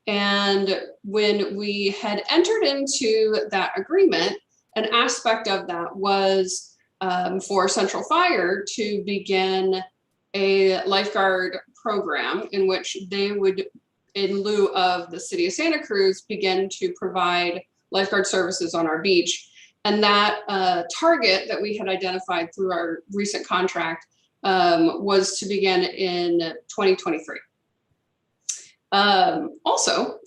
And when we had entered into that agreement, an aspect of that was for Central Fire to begin a lifeguard program in which they would, in lieu of the City of Santa Cruz, begin to provide lifeguard services on our beach. And that target that we had identified through our recent contract was to begin in 2023. Also,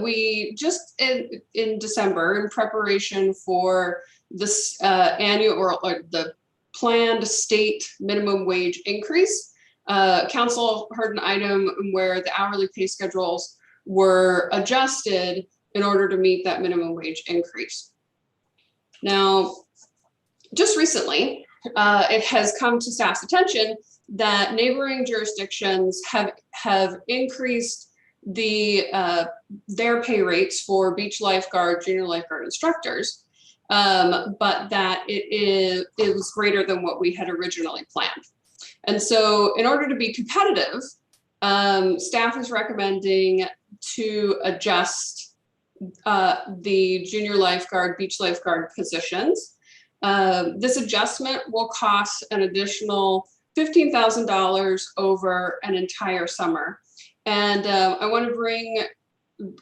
we just in December, in preparation for this annual or the planned state minimum wage increase, council heard an item where the hourly pay schedules were adjusted in order to meet that minimum wage increase. Now, just recently, it has come to staff's attention that neighboring jurisdictions have increased their pay rates for beach lifeguard, junior lifeguard instructors, but that it was greater than what we had originally planned. And so in order to be competitive, staff is recommending to adjust the junior lifeguard, beach lifeguard positions. This adjustment will cost an additional $15,000 over an entire summer. And I want to bring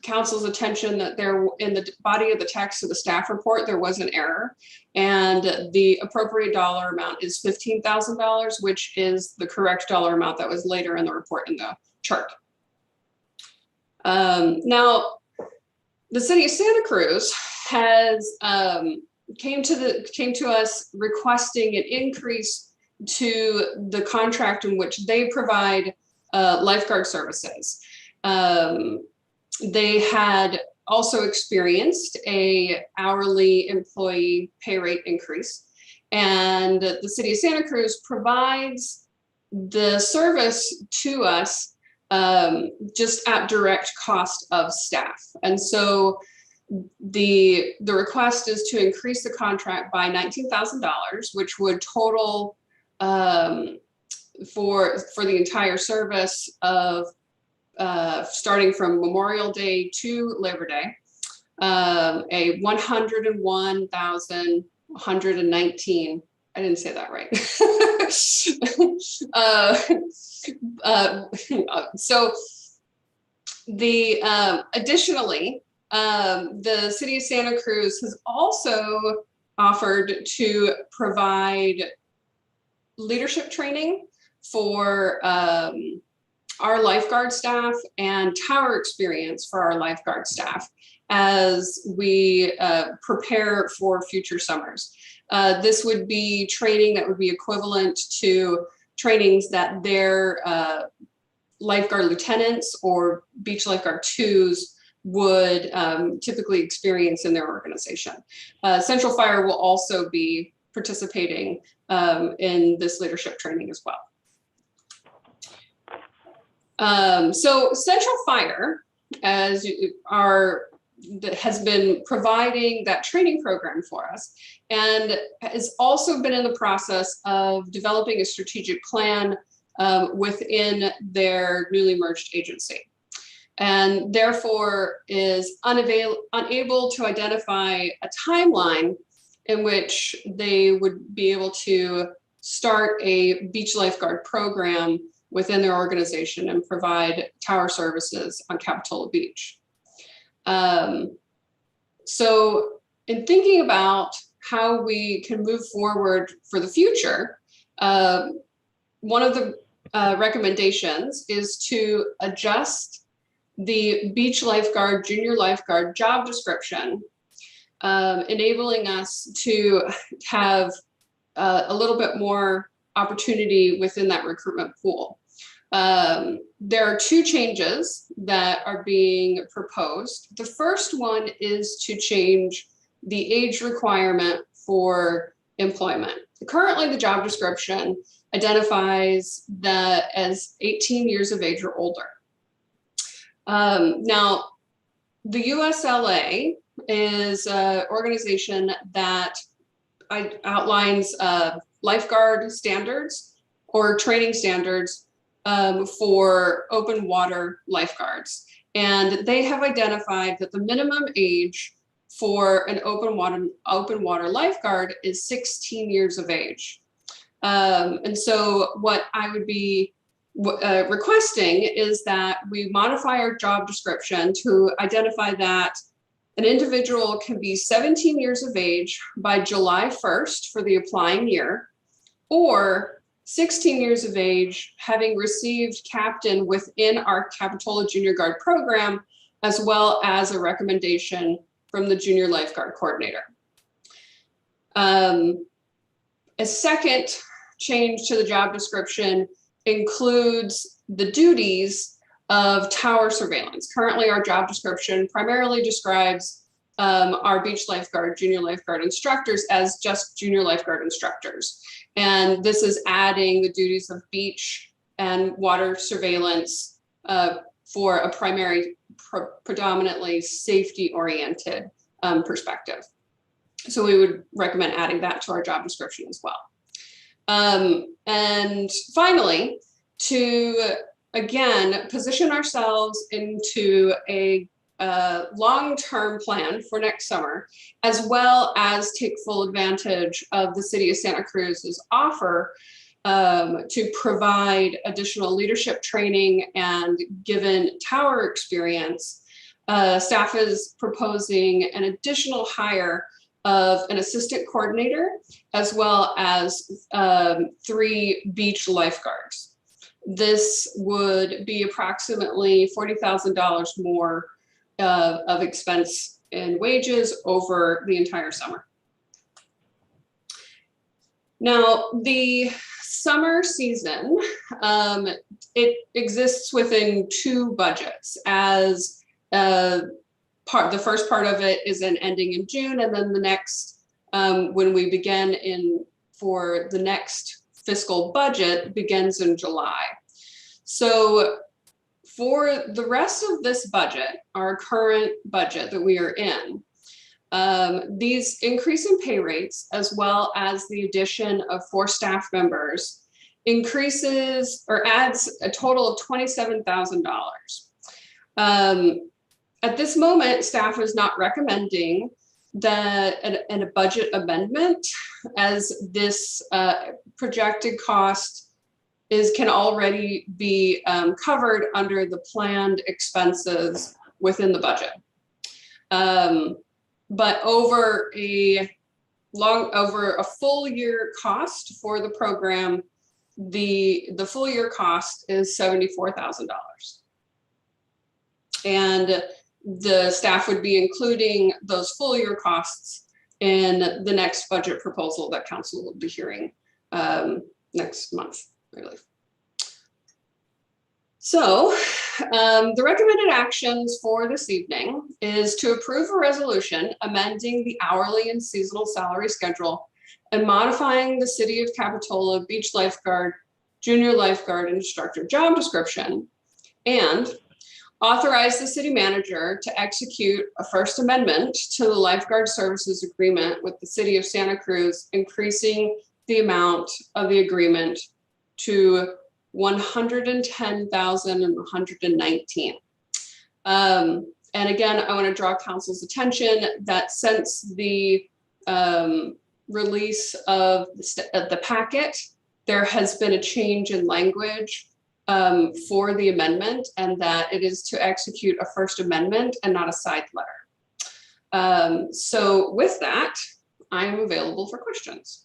council's attention that there, in the body of the text of the staff report, there was an error, and the appropriate dollar amount is $15,000, which is the correct dollar amount that was later in the report in the chart. Now, the City of Santa Cruz has came to us requesting an increase to the contract in which they provide lifeguard services. They had also experienced a hourly employee pay rate increase, and the City of Santa Cruz provides the service to us just at direct cost of staff. And so the request is to increase the contract by $19,000, which would total for the entire service of starting from Memorial Day to Labor Day, a $101,119. I didn't say that right. So the additionally, the City of Santa Cruz has also offered to provide leadership training for our lifeguard staff and tower experience for our lifeguard staff as we prepare for future summers. This would be training that would be equivalent to trainings that their lifeguard lieutenants or beach lifeguard twos would typically experience in their organization. Central Fire will also be participating in this leadership training as well. So Central Fire, as that has been providing that training program for us, and has also been in the process of developing a strategic plan within their newly merged agency, and therefore is unable to identify a timeline in which they would be able to start a beach lifeguard program within their organization and provide tower services on Capitola Beach. So in thinking about how we can move forward for the future, one of the recommendations is to adjust the beach lifeguard, junior lifeguard job description, enabling us to have a little bit more opportunity within that recruitment pool. There are two changes that are being proposed. The first one is to change the age requirement for employment. Currently, the job description identifies that as 18 years of age or older. Now, the USLA is an organization that outlines lifeguard standards or training standards for open water lifeguards. And they have identified that the minimum age for an open water lifeguard is 16 years of age. And so what I would be requesting is that we modify our job description to identify that an individual can be 17 years of age by July 1st for the applying year, or 16 years of age, having received captain within our Capitola Junior Guard program, as well as a recommendation from the Junior Lifeguard Coordinator. A second change to the job description includes the duties of tower surveillance. Currently, our job description primarily describes our beach lifeguard, junior lifeguard instructors as just junior lifeguard instructors. And this is adding the duties of beach and water surveillance for a predominantly safety-oriented perspective. So we would recommend adding that to our job description as well. And finally, to again position ourselves into a long-term plan for next summer, as well as take full advantage of the City of Santa Cruz's offer to provide additional leadership training and given tower experience. Staff is proposing an additional hire of an assistant coordinator, as well as 3 beach lifeguards. This would be approximately $40,000 more of expense and wages over the entire summer. Now, the summer season, it exists within 2 budgets, as the first part of it is ending in June, and then the next, when we begin for the next fiscal budget, begins in July. So for the rest of this budget, our current budget that we are in, these increase in pay rates, as well as the addition of 4 staff members, increases or adds a total of $27,000. At this moment, staff is not recommending that a budget amendment, as this projected cost can already be covered under the planned expenses within the budget. But over a full year cost for the program, the full year cost is $74,000. And the staff would be including those full year costs in the next budget proposal that council will be hearing next month, really. So the recommended actions for this evening is to approve a resolution amending the hourly and seasonal salary schedule and modifying the City of Capitola Beach Lifeguard, Junior Lifeguard, and Instructor job description, and authorize the city manager to execute a first amendment to the lifeguard services agreement with the City of Santa Cruz, increasing the amount of the agreement to $110,119. And again, I want to draw council's attention that since the release of the packet, there has been a change in language for the amendment, and that it is to execute a first amendment and not a side letter. So with that, I am available for questions.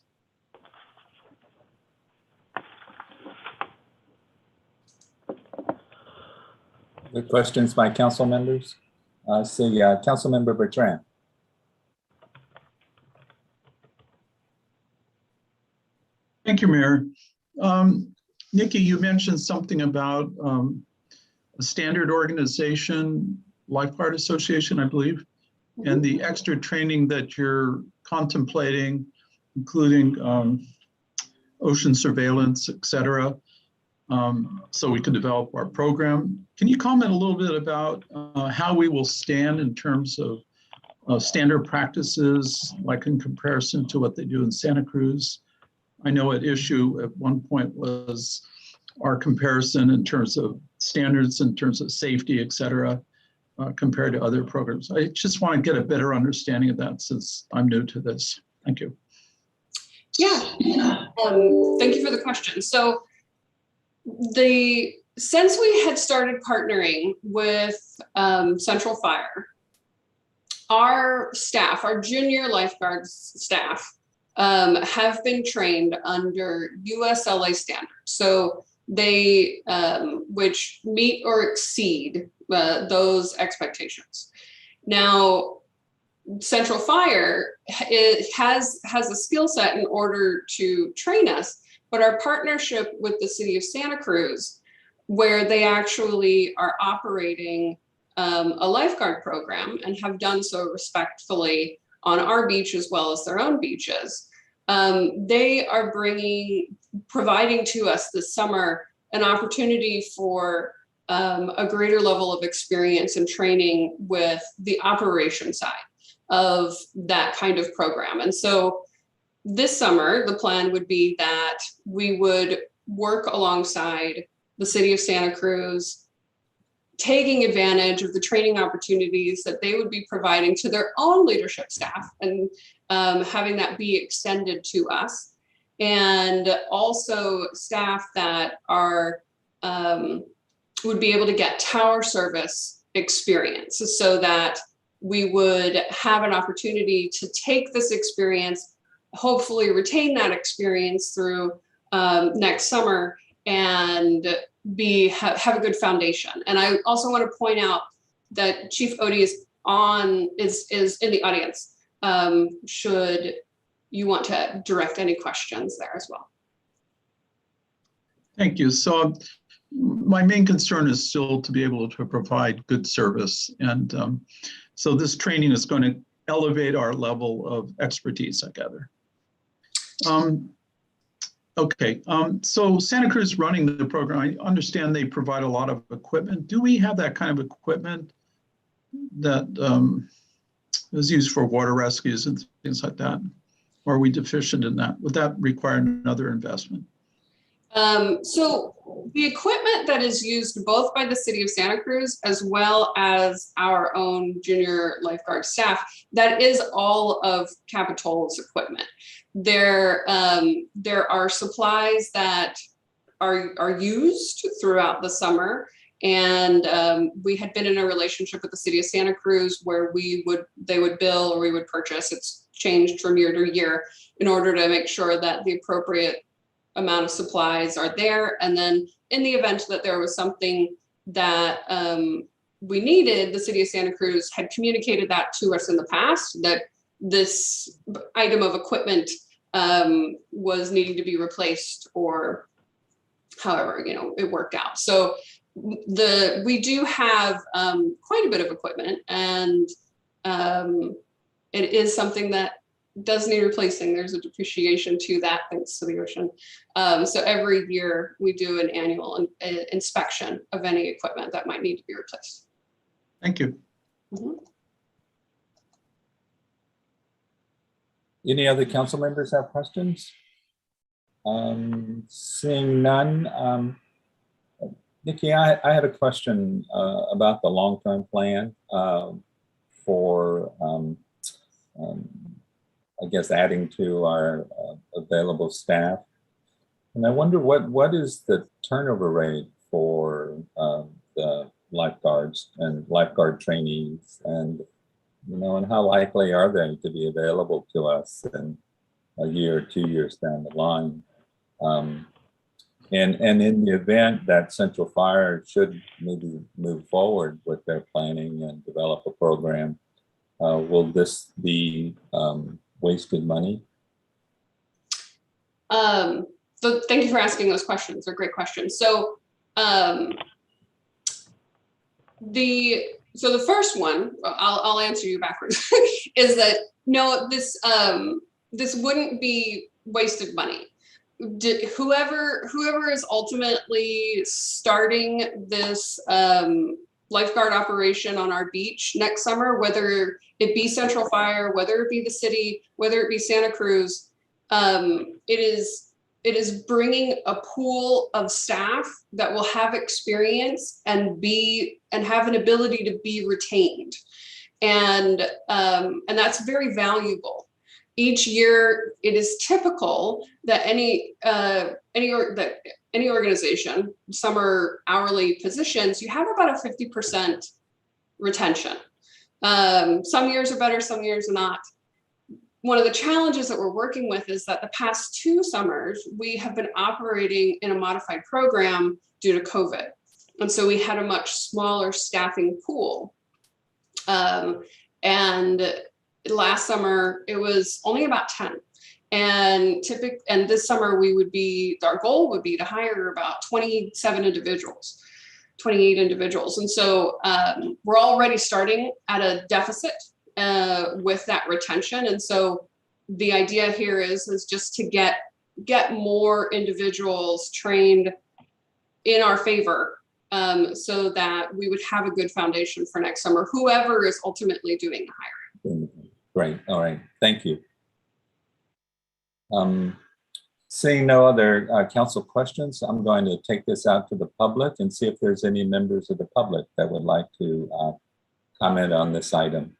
The questions by council members? Councilmember Bertrand. Thank you, Mayor. Nikki, you mentioned something about a standard organization, Lifeguard Association, I believe, and the extra training that you're contemplating, including ocean surveillance, et cetera, so we can develop our program. Can you comment a little bit about how we will stand in terms of standard practices, like in comparison to what they do in Santa Cruz? I know at issue at one point was our comparison in terms of standards, in terms of safety, et cetera, compared to other programs. I just want to get a better understanding of that since I'm new to this. Thank you. Yeah, thank you for the question. So since we had started partnering with Central Fire, our staff, our junior lifeguards staff, have been trained under USLA standards. So they, which meet or exceed those expectations. Now, Central Fire has a skill set in order to train us, but our partnership with the City of Santa Cruz, where they actually are operating a lifeguard program and have done so respectfully on our beach as well as their own beaches. They are providing to us this summer an opportunity for a greater level of experience and training with the operation side of that kind of program. And so this summer, the plan would be that we would work alongside the City of Santa Cruz, taking advantage of the training opportunities that they would be providing to their own leadership staff, and having that be extended to us, and also staff that are would be able to get tower service experience, so that we would have an opportunity to take this experience, hopefully retain that experience through next summer, and have a good foundation. And I also want to point out that Chief Odie is in the audience, should you want to direct any questions there as well. Thank you. So my main concern is still to be able to provide good service. And so this training is going to elevate our level of expertise, I gather. Okay, so Santa Cruz running the program, I understand they provide a lot of equipment. Do we have that kind of equipment that is used for water rescues and things like that? Or are we deficient in that? Would that require another investment? So the equipment that is used both by the City of Santa Cruz as well as our own junior lifeguard staff, that is all of Capitola's equipment. There are supplies that are used throughout the summer, and we had been in a relationship with the City of Santa Cruz where they would bill or we would purchase. It's changed from year to year in order to make sure that the appropriate amount of supplies are there. And then in the event that there was something that we needed, the City of Santa Cruz had communicated that to us in the past, that this item of equipment was needing to be replaced, or however, it worked out. So we do have quite a bit of equipment, and it is something that does need replacing. There's a depreciation to that thanks to the ocean. So every year we do an annual inspection of any equipment that might need to be replaced. Thank you. Any other council members have questions? Seeing none. Nikki, I had a question about the long-term plan for, I guess, adding to our available staff. And I wonder what is the turnover rate for the lifeguards and lifeguard trainees, and and how likely are they to be available to us in a year or 2 years down the line? And in the event that Central Fire should maybe move forward with their planning and develop a program, will this be wasted money? So thank you for asking those questions. They're great questions. So the first one, I'll answer you backwards, is that no, this wouldn't be wasted money. Whoever is ultimately starting this lifeguard operation on our beach next summer, whether it be Central Fire, whether it be the city, whether it be Santa Cruz, it is bringing a pool of staff that will have experience and have an ability to be retained, and that's very valuable. Each year, it is typical that any organization, some are hourly positions, you have about a 50% retention. Some years are better, some years are not. One of the challenges that we're working with is that the past 2 summers, we have been operating in a modified program due to COVID. And so we had a much smaller staffing pool. And last summer, it was only about 10. And this summer, our goal would be to hire about 27 individuals, 28 individuals. And so we're already starting at a deficit with that retention. And so the idea here is just to get more individuals trained in our favor, so that we would have a good foundation for next summer, whoever is ultimately doing the hiring. Great. All right. Thank you. Seeing no other council questions, I'm going to take this out to the public and see if there's any members of the public that would like to comment on this item.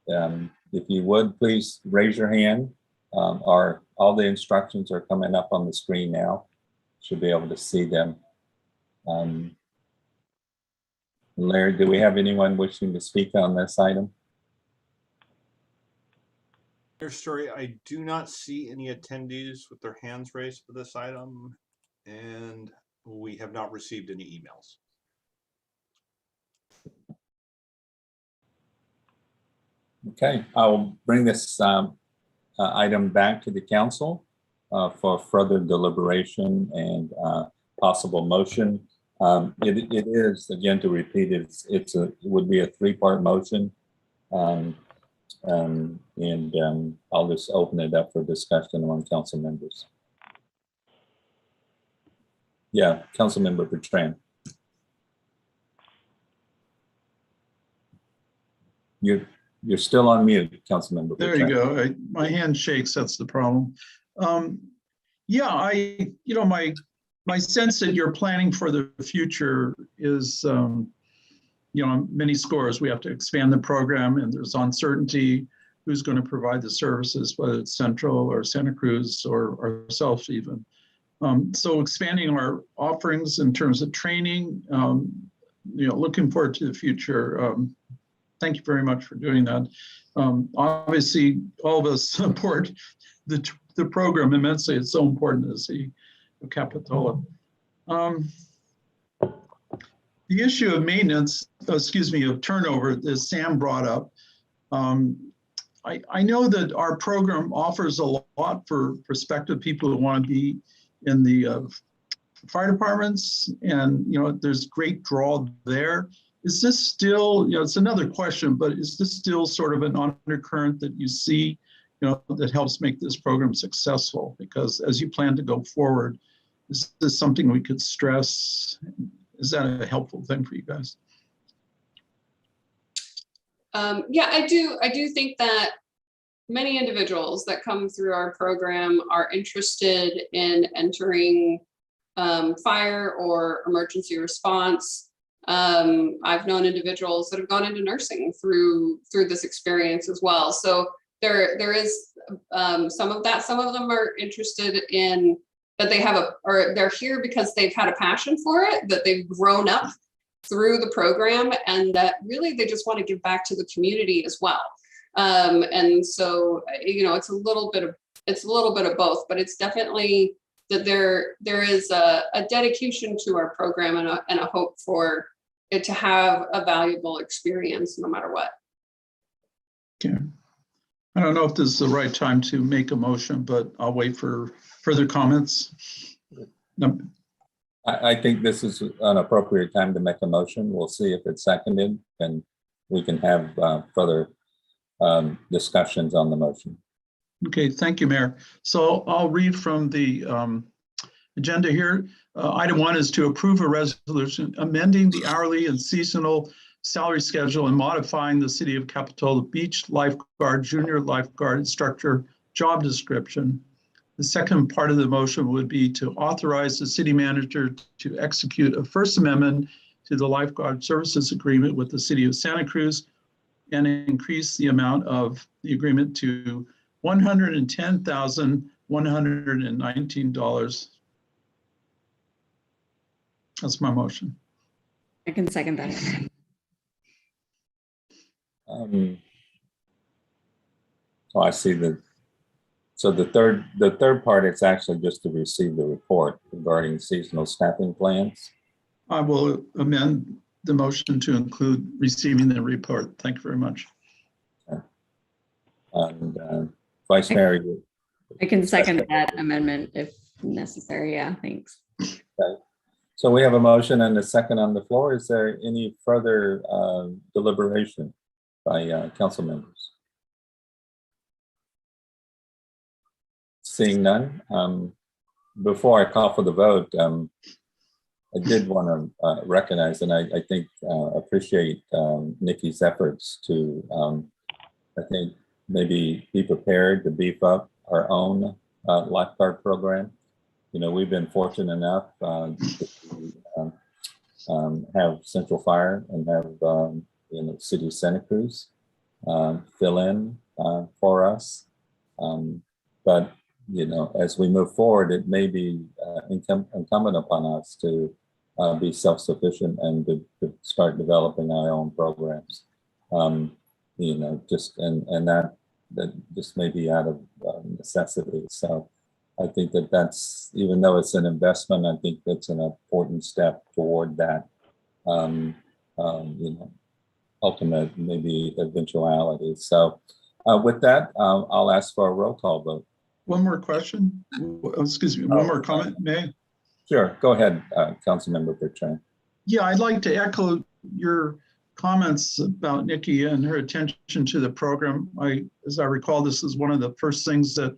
If you would, please raise your hand. All the instructions are coming up on the screen now. Should be able to see them. Larry, do we have anyone wishing to speak on this item? Story, I do not see any attendees with their hands raised for this item, and we have not received any emails. Okay, I'll bring this item back to the council for further deliberation and possible motion. It is, again, to repeat, it would be a 3-part motion. And I'll just open it up for discussion among council members. Yeah, Council Member Bertrand. You're still on mute, Council Member Bertrand. There you go. My hand shakes. That's the problem. Yeah, my sense that you're planning for the future is, on many scores. We have to expand the program, and there's uncertainty who's going to provide the services, whether it's Central or Santa Cruz or ourselves even. So expanding our offerings in terms of training, looking forward to the future. Thank you very much for doing that. Obviously, all of us support the program immensely. It's so important to see Capitola. The issue of maintenance, of turnover that Sam brought up. I know that our program offers a lot for prospective people who want to be in the fire departments, and there's great draw there. Is this still, it's another question, but is this still sort of an undercurrent that you see that helps make this program successful. Because as you plan to go forward, is this something we could stress? Is that a helpful thing for you guys? Yeah, I do think that many individuals that come through our program are interested in entering fire or emergency response. I've known individuals that have gone into nursing through this experience as well. So there is some of that. Some of them are interested in that they have or they're here because they've had a passion for it, that they've grown up through the program, and that really they just want to give back to the community as well. And so, it's a little bit of both, but it's definitely that there is a dedication to our program and a hope for it to have a valuable experience no matter what. Okay. I don't know if this is the right time to make a motion, but I'll wait for further comments. No. I think this is an appropriate time to make a motion. We'll see if it's seconded, and we can have further discussions on the motion. Okay, thank you, Mayor. So I'll read from the agenda here. Item 1 is to approve a resolution amending the hourly and seasonal salary schedule and modifying the City of Capitola Beach Lifeguard, Junior Lifeguard Instructor job description. The second part of the motion would be to authorize the city manager to execute a First Amendment to the Lifeguard Services Agreement with the City of Santa Cruz and increase the amount of the agreement to $110,119. That's my motion. I can second that. So I see the third part, it's actually just to receive the report regarding seasonal staffing plans. I will amend the motion to include receiving the report. Thank you very much. Okay. And Vice Mayor. I can second that amendment if necessary. Yeah, thanks. Okay. So we have a motion and a second on the floor. Is there any further deliberation by council members? Seeing none, before I call for the vote, I did want to recognize, and I think appreciate Nikki's efforts to, I think, maybe be prepared to beef up our own lifeguard program. We've been fortunate enough to have Central Fire and have City of Santa Cruz fill in for us. But as we move forward, it may be incumbent upon us to be self-sufficient and to start developing our own programs. Just and that just may be out of necessity. So I think that's, even though it's an investment, I think that's an important step toward that, ultimate maybe eventuality. So with that, I'll ask for a roll call vote. One more question. Excuse me, one more comment, may I? Sure, go ahead, Councilmember Bertrand. Yeah, I'd like to echo your comments about Nikki and her attention to the program. As I recall, this is one of the first things that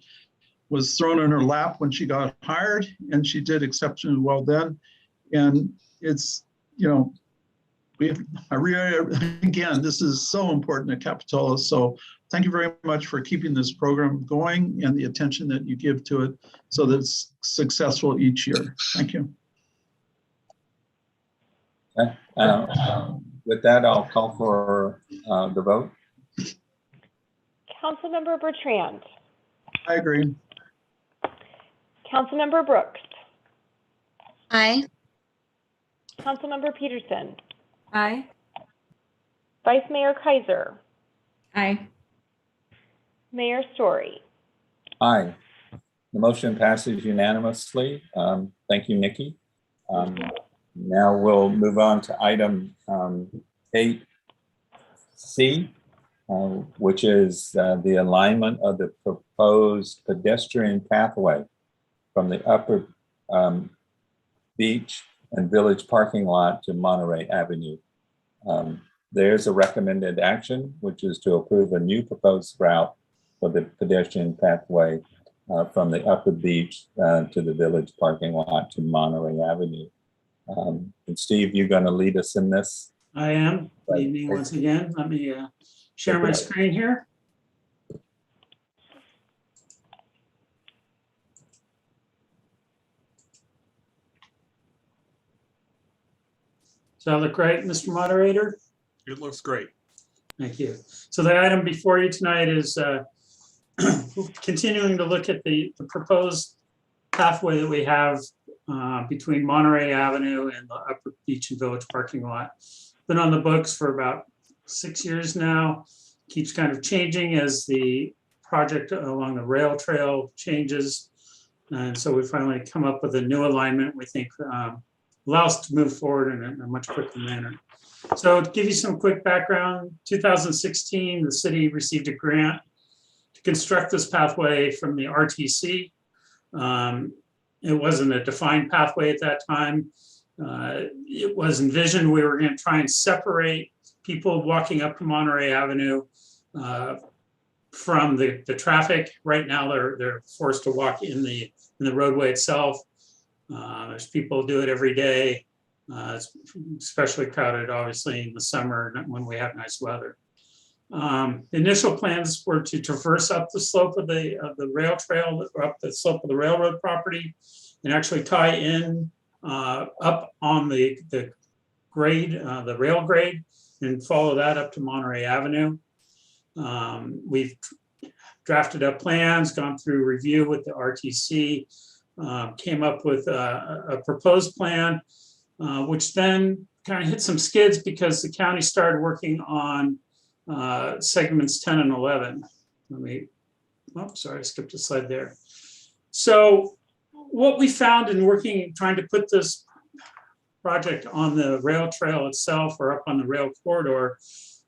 was thrown in her lap when she got hired, and she did exceptionally well then. And it's, again, this is so important at Capitola. So thank you very much for keeping this program going and the attention that you give to it so that it's successful each year. Thank you. Okay. With that, I'll call for the vote. Councilmember Bertrand. I agree. Councilmember Brooks. Aye. Councilmember Peterson. Aye. Vice Mayor Kaiser. Aye. Mayor Story. Aye. The motion passes unanimously. Thank you, Nikki. Now we'll move on to item 8C, which is the alignment of the proposed pedestrian pathway from the upper beach and village parking lot to Monterey Avenue. There's a recommended action, which is to approve a new proposed route for the pedestrian pathway from the upper beach to the village parking lot to Monterey Avenue. And Steve, you're going to lead us in this? I am. Good evening once again. Let me share my screen here. Does that look right, Mr. Moderator? It looks great. Thank you. So the item before you tonight is continuing to look at the proposed pathway that we have between Monterey Avenue and the Upper Beach and Village parking lot. Been on the books for about 6 years now. Keeps kind of changing as the project along the rail trail changes. And so we finally come up with a new alignment we think allows us to move forward in a much quicker manner. So to give you some quick background, 2016, the city received a grant to construct this pathway from the RTC. It wasn't a defined pathway at that time. It was envisioned we were going to try and separate people walking up to Monterey Avenue from the traffic. Right now, they're forced to walk in the roadway itself. There's people who do it every day. It's especially crowded, obviously, in the summer when we have nice weather. The initial plans were to traverse up the slope of the rail trail, or up the slope of the railroad property, and actually tie in up on the grade, the rail grade, and follow that up to Monterey Avenue. We've drafted up plans, gone through review with the RTC, came up with a proposed plan, which then kind of hit some skids because the county started working on segments 10 and 11. Sorry, I skipped a slide there. So what we found in working, trying to put this project on the rail trail itself or up on the rail corridor,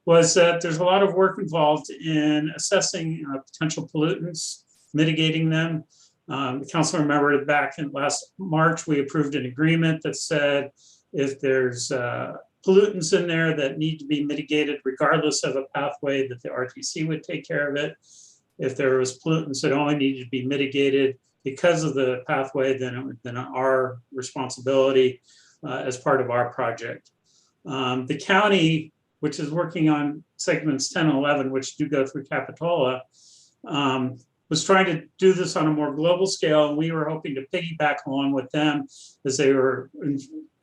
was that there's a lot of work involved in assessing potential pollutants, mitigating them. The council remembered back in last March, we approved an agreement that said if there's pollutants in there that need to be mitigated regardless of a pathway, that the RTC would take care of it. If there was pollutants that only needed to be mitigated because of the pathway, then it would have been our responsibility as part of our project. The county, which is working on segments 10 and 11, which do go through Capitola, was trying to do this on a more global scale, and we were hoping to piggyback along with them as they were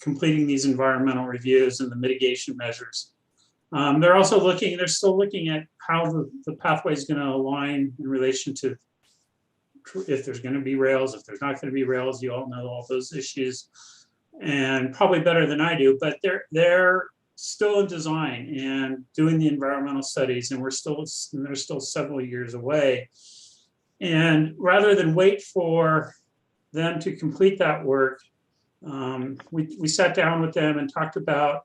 completing these environmental reviews and the mitigation measures. They're still looking at how the pathway is going to align in relation to if there's going to be rails, if there's not going to be rails. You all know all those issues, and probably better than I do, but they're still in design and doing the environmental studies, and they're still several years away. And rather than wait for them to complete that work, we sat down with them and talked about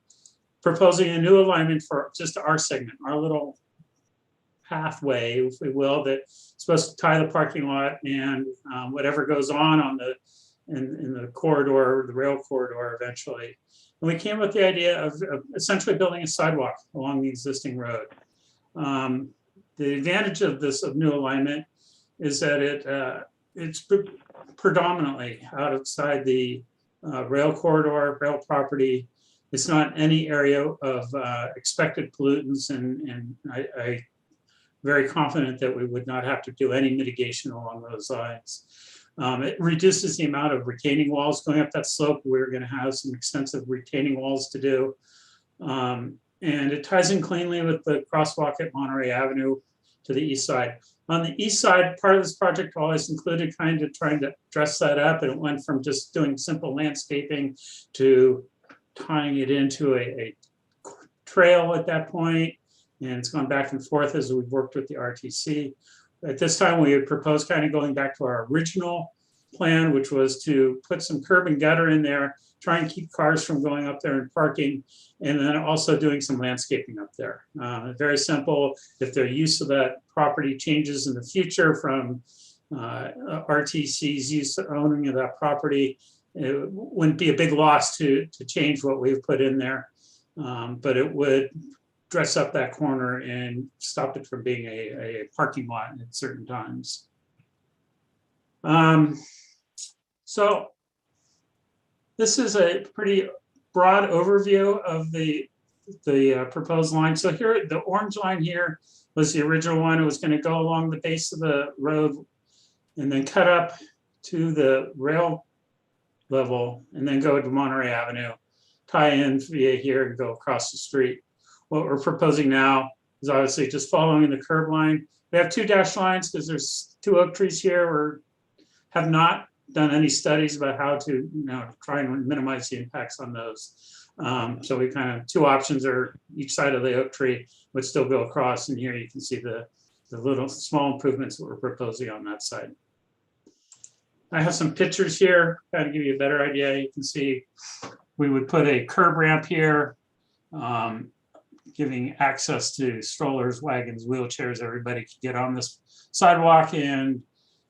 proposing a new alignment for just our segment, our little pathway, if we will, that's supposed to tie the parking lot and whatever goes on in the corridor, the rail corridor eventually. And we came with the idea of essentially building a sidewalk along the existing road. The advantage of this new alignment is that it's predominantly outside the rail corridor, rail property. It's not any area of expected pollutants, and I'm very confident that we would not have to do any mitigation along those lines. It reduces the amount of retaining walls going up that slope. We're going to have some extensive retaining walls to do. And it ties in cleanly with the crosswalk at Monterey Avenue to the east side. On the east side, part of this project always included kind of trying to dress that up, and it went from just doing simple landscaping to tying it into a trail at that point. And it's gone back and forth as we've worked with the RTC. At this time, we had proposed kind of going back to our original plan, which was to put some curb and gutter in there, try and keep cars from going up there and parking, and then also doing some landscaping up there. Very simple. If their use of that property changes in the future from RTC's use of owning of that property, it wouldn't be a big loss to change what we've put in there, but it would dress up that corner and stop it from being a parking lot at certain times. So this is a pretty broad overview of the proposed line. So here, the orange line here was the original one. It was going to go along the base of the road and then cut up to the rail level and then go to Monterey Avenue, tie in via here and go across the street. What we're proposing now is obviously just following the curb line. We have 2 dashed lines because there's 2 oak trees here. We have not done any studies about how to try and minimize the impacts on those. So we kind of 2 options are each side of the oak tree would still go across, and here you can see the little small improvements that we're proposing on that side. I have some pictures here, kind of give you a better idea. You can see we would put a curb ramp here, giving access to strollers, wagons, wheelchairs. Everybody could get on this sidewalk and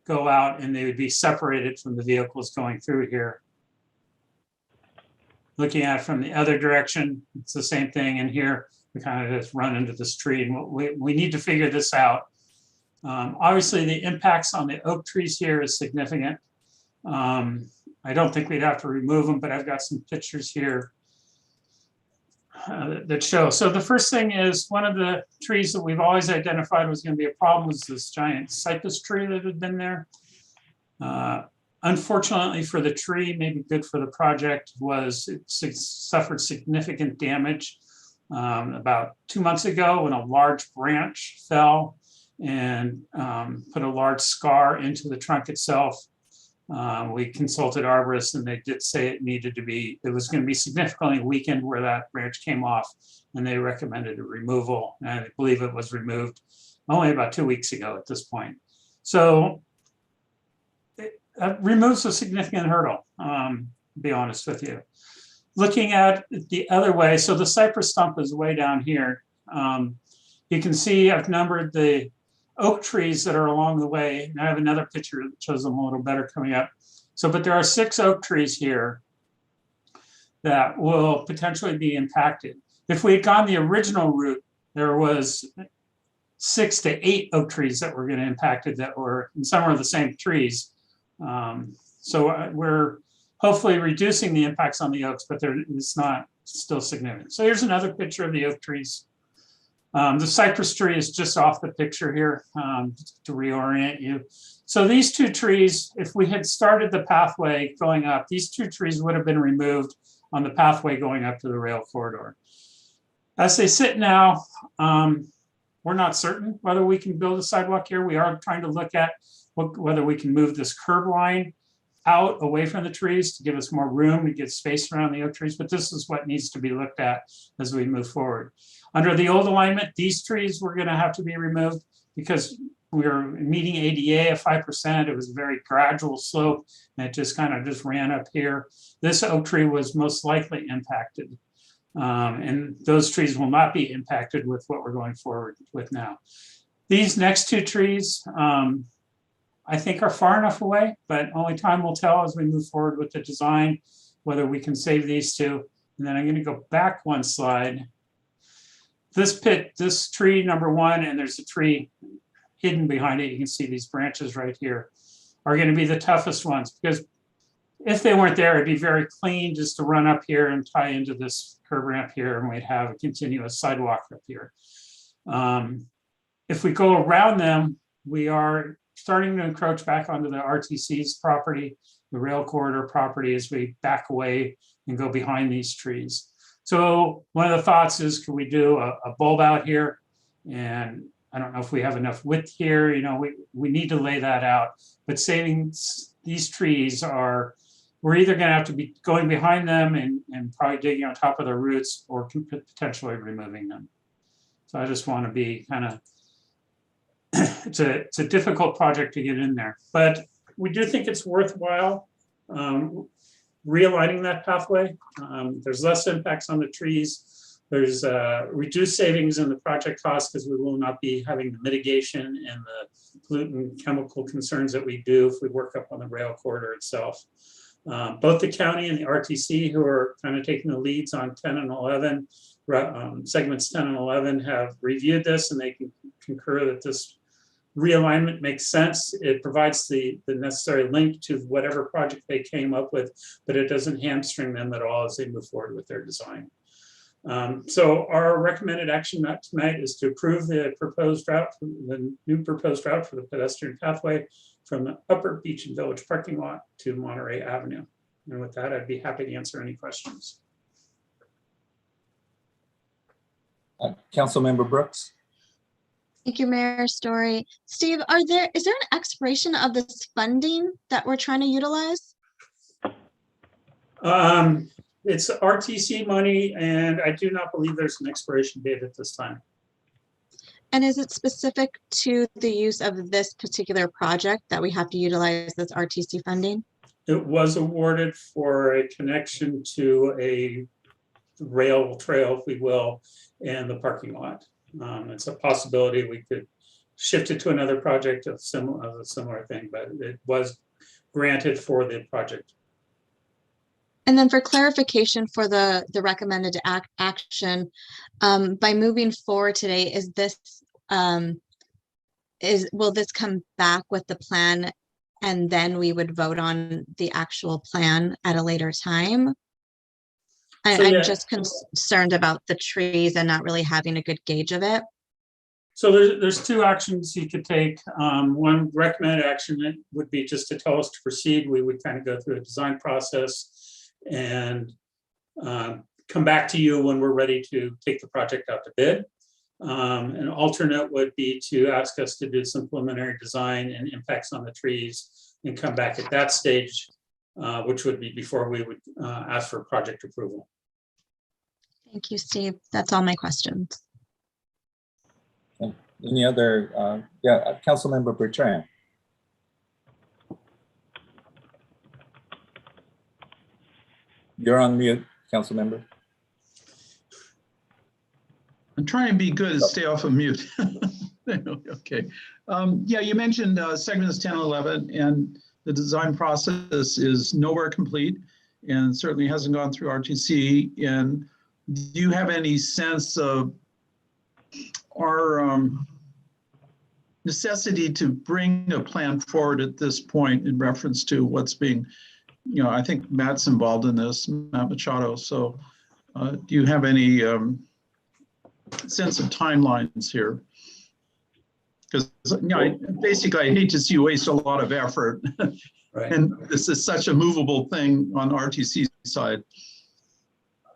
go out, and they would be separated from the vehicles going through here. Looking at it from the other direction, it's the same thing. And here we kind of just run into this tree, and we need to figure this out. Obviously, the impacts on the oak trees here is significant. I don't think we'd have to remove them, but I've got some pictures here that show. So the first thing is, one of the trees that we've always identified was going to be a problem was this giant cypress tree that had been there. Unfortunately for the tree, maybe good for the project, was it suffered significant damage about 2 months ago when a large branch fell and put a large scar into the trunk itself. We consulted arborists, and they did say it was going to be significantly weakened where that branch came off, and they recommended a removal. And I believe it was removed only about 2 weeks ago at this point. So it removes a significant hurdle, to be honest with you. Looking at it the other way, so the cypress stump is way down here. You can see I've numbered the oak trees that are along the way. And I have another picture that shows them a little better coming up. So, but there are 6 oak trees here that will potentially be impacted. If we had gone the original route, there was 6 to 8 oak trees that were going to impact it, that were, and some are the same trees. So we're hopefully reducing the impacts on the oaks, but it's not still significant. So here's another picture of the oak trees. The cypress tree is just off the picture here, to reorient you. So these 2 trees, if we had started the pathway going up, these 2 trees would have been removed on the pathway going up to the rail corridor. As they sit now, we're not certain whether we can build a sidewalk here. We are trying to look at whether we can move this curb line out away from the trees to give us more room to get space around the oak trees, but this is what needs to be looked at as we move forward. Under the old alignment, these trees were going to have to be removed because we were meeting ADA at 5%. It was a very gradual slope, and it just kind of just ran up here. This oak tree was most likely impacted, and those trees will not be impacted with what we're going forward with now. These next 2 trees, I think, are far enough away, but only time will tell as we move forward with the design, whether we can save these 2. And then I'm going to go back 1 slide. This tree number 1, and there's a tree hidden behind it. You can see these branches right here are going to be the toughest ones, because if they weren't there, it'd be very clean just to run up here and tie into this curb ramp here, and we'd have a continuous sidewalk up here. If we go around them, we are starting to encroach back onto the RTC's property, the rail corridor property, as we back away and go behind these trees. So one of the thoughts is, could we do a bulb out here? And I don't know if we have enough width here. We need to lay that out. But saving these trees we're either going to have to be going behind them and probably digging on top of the roots, or potentially removing them. So I just want to be kind of, it's a difficult project to get in there, but we do think it's worthwhile realigning that pathway. There's less impacts on the trees. There's reduced savings in the project cost because we will not be having the mitigation and the pollutant chemical concerns that we do if we work up on the rail corridor itself. Both the county and the RTC, who are kind of taking the leads on 10 and 11, segments 10 and 11 have reviewed this, and they can concur that this realignment makes sense. It provides the necessary link to whatever project they came up with, but it doesn't hamstring them at all as they move forward with their design. So our recommended action tonight is to approve the proposed route, the new proposed route for the pedestrian pathway from the Upper Beach and Village parking lot to Monterey Avenue. And with that, I'd be happy to answer any questions. Councilmember Brooks? Thank you, Mayor Story. Steve, is there an expiration of this funding that we're trying to utilize? It's RTC money, and I do not believe there's an expiration date at this time. And is it specific to the use of this particular project that we have to utilize this RTC funding? It was awarded for a connection to a rail trail, if we will, and the parking lot. It's a possibility we could shift it to another project of a similar thing, but it was granted for the project. And then for clarification for the recommended action, by moving forward today, will this come back with the plan and then we would vote on the actual plan at a later time? I'm just concerned about the trees and not really having a good gauge of it. So there's two actions you could take. One recommended action would be just to tell us to proceed. We would kind of go through a design process and come back to you when we're ready to take the project out to bid. An alternate would be to ask us to do some preliminary design and impacts on the trees and come back at that stage, which would be before we would ask for project approval. Thank you, Steve. That's all my questions. Any other, Councilmember Bertrand. You're on mute, Councilmember. I'm trying to be good and stay off of mute. Okay. Yeah, you mentioned segments 10 and 11, and the design process is nowhere complete and certainly hasn't gone through RTC. And do you have any sense of our necessity to bring a plan forward at this point in reference to what's being, I think Matt's involved in this, Matt Machado. So do you have any sense of timelines here? Because basically I hate to see you waste a lot of effort. Right. And this is such a movable thing on RTC side.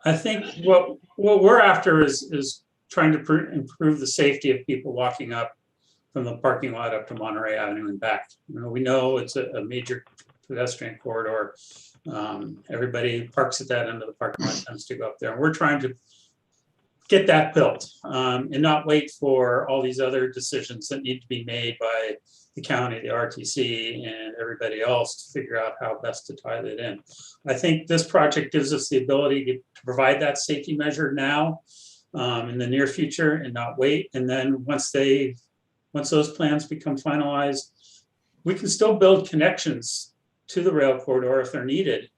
I think what we're after is trying to improve the safety of people walking up from the parking lot up to Monterey Avenue and back. We know it's a major pedestrian corridor. Everybody parks at that end of the parking lot, tends to go up there. And we're trying to get that built and not wait for all these other decisions that need to be made by the county, the RTC, and everybody else to figure out how best to tie that in. I think this project gives us the ability to provide that safety measure now in the near future and not wait. And then once those plans become finalized, we can still build connections to the rail corridor if they're needed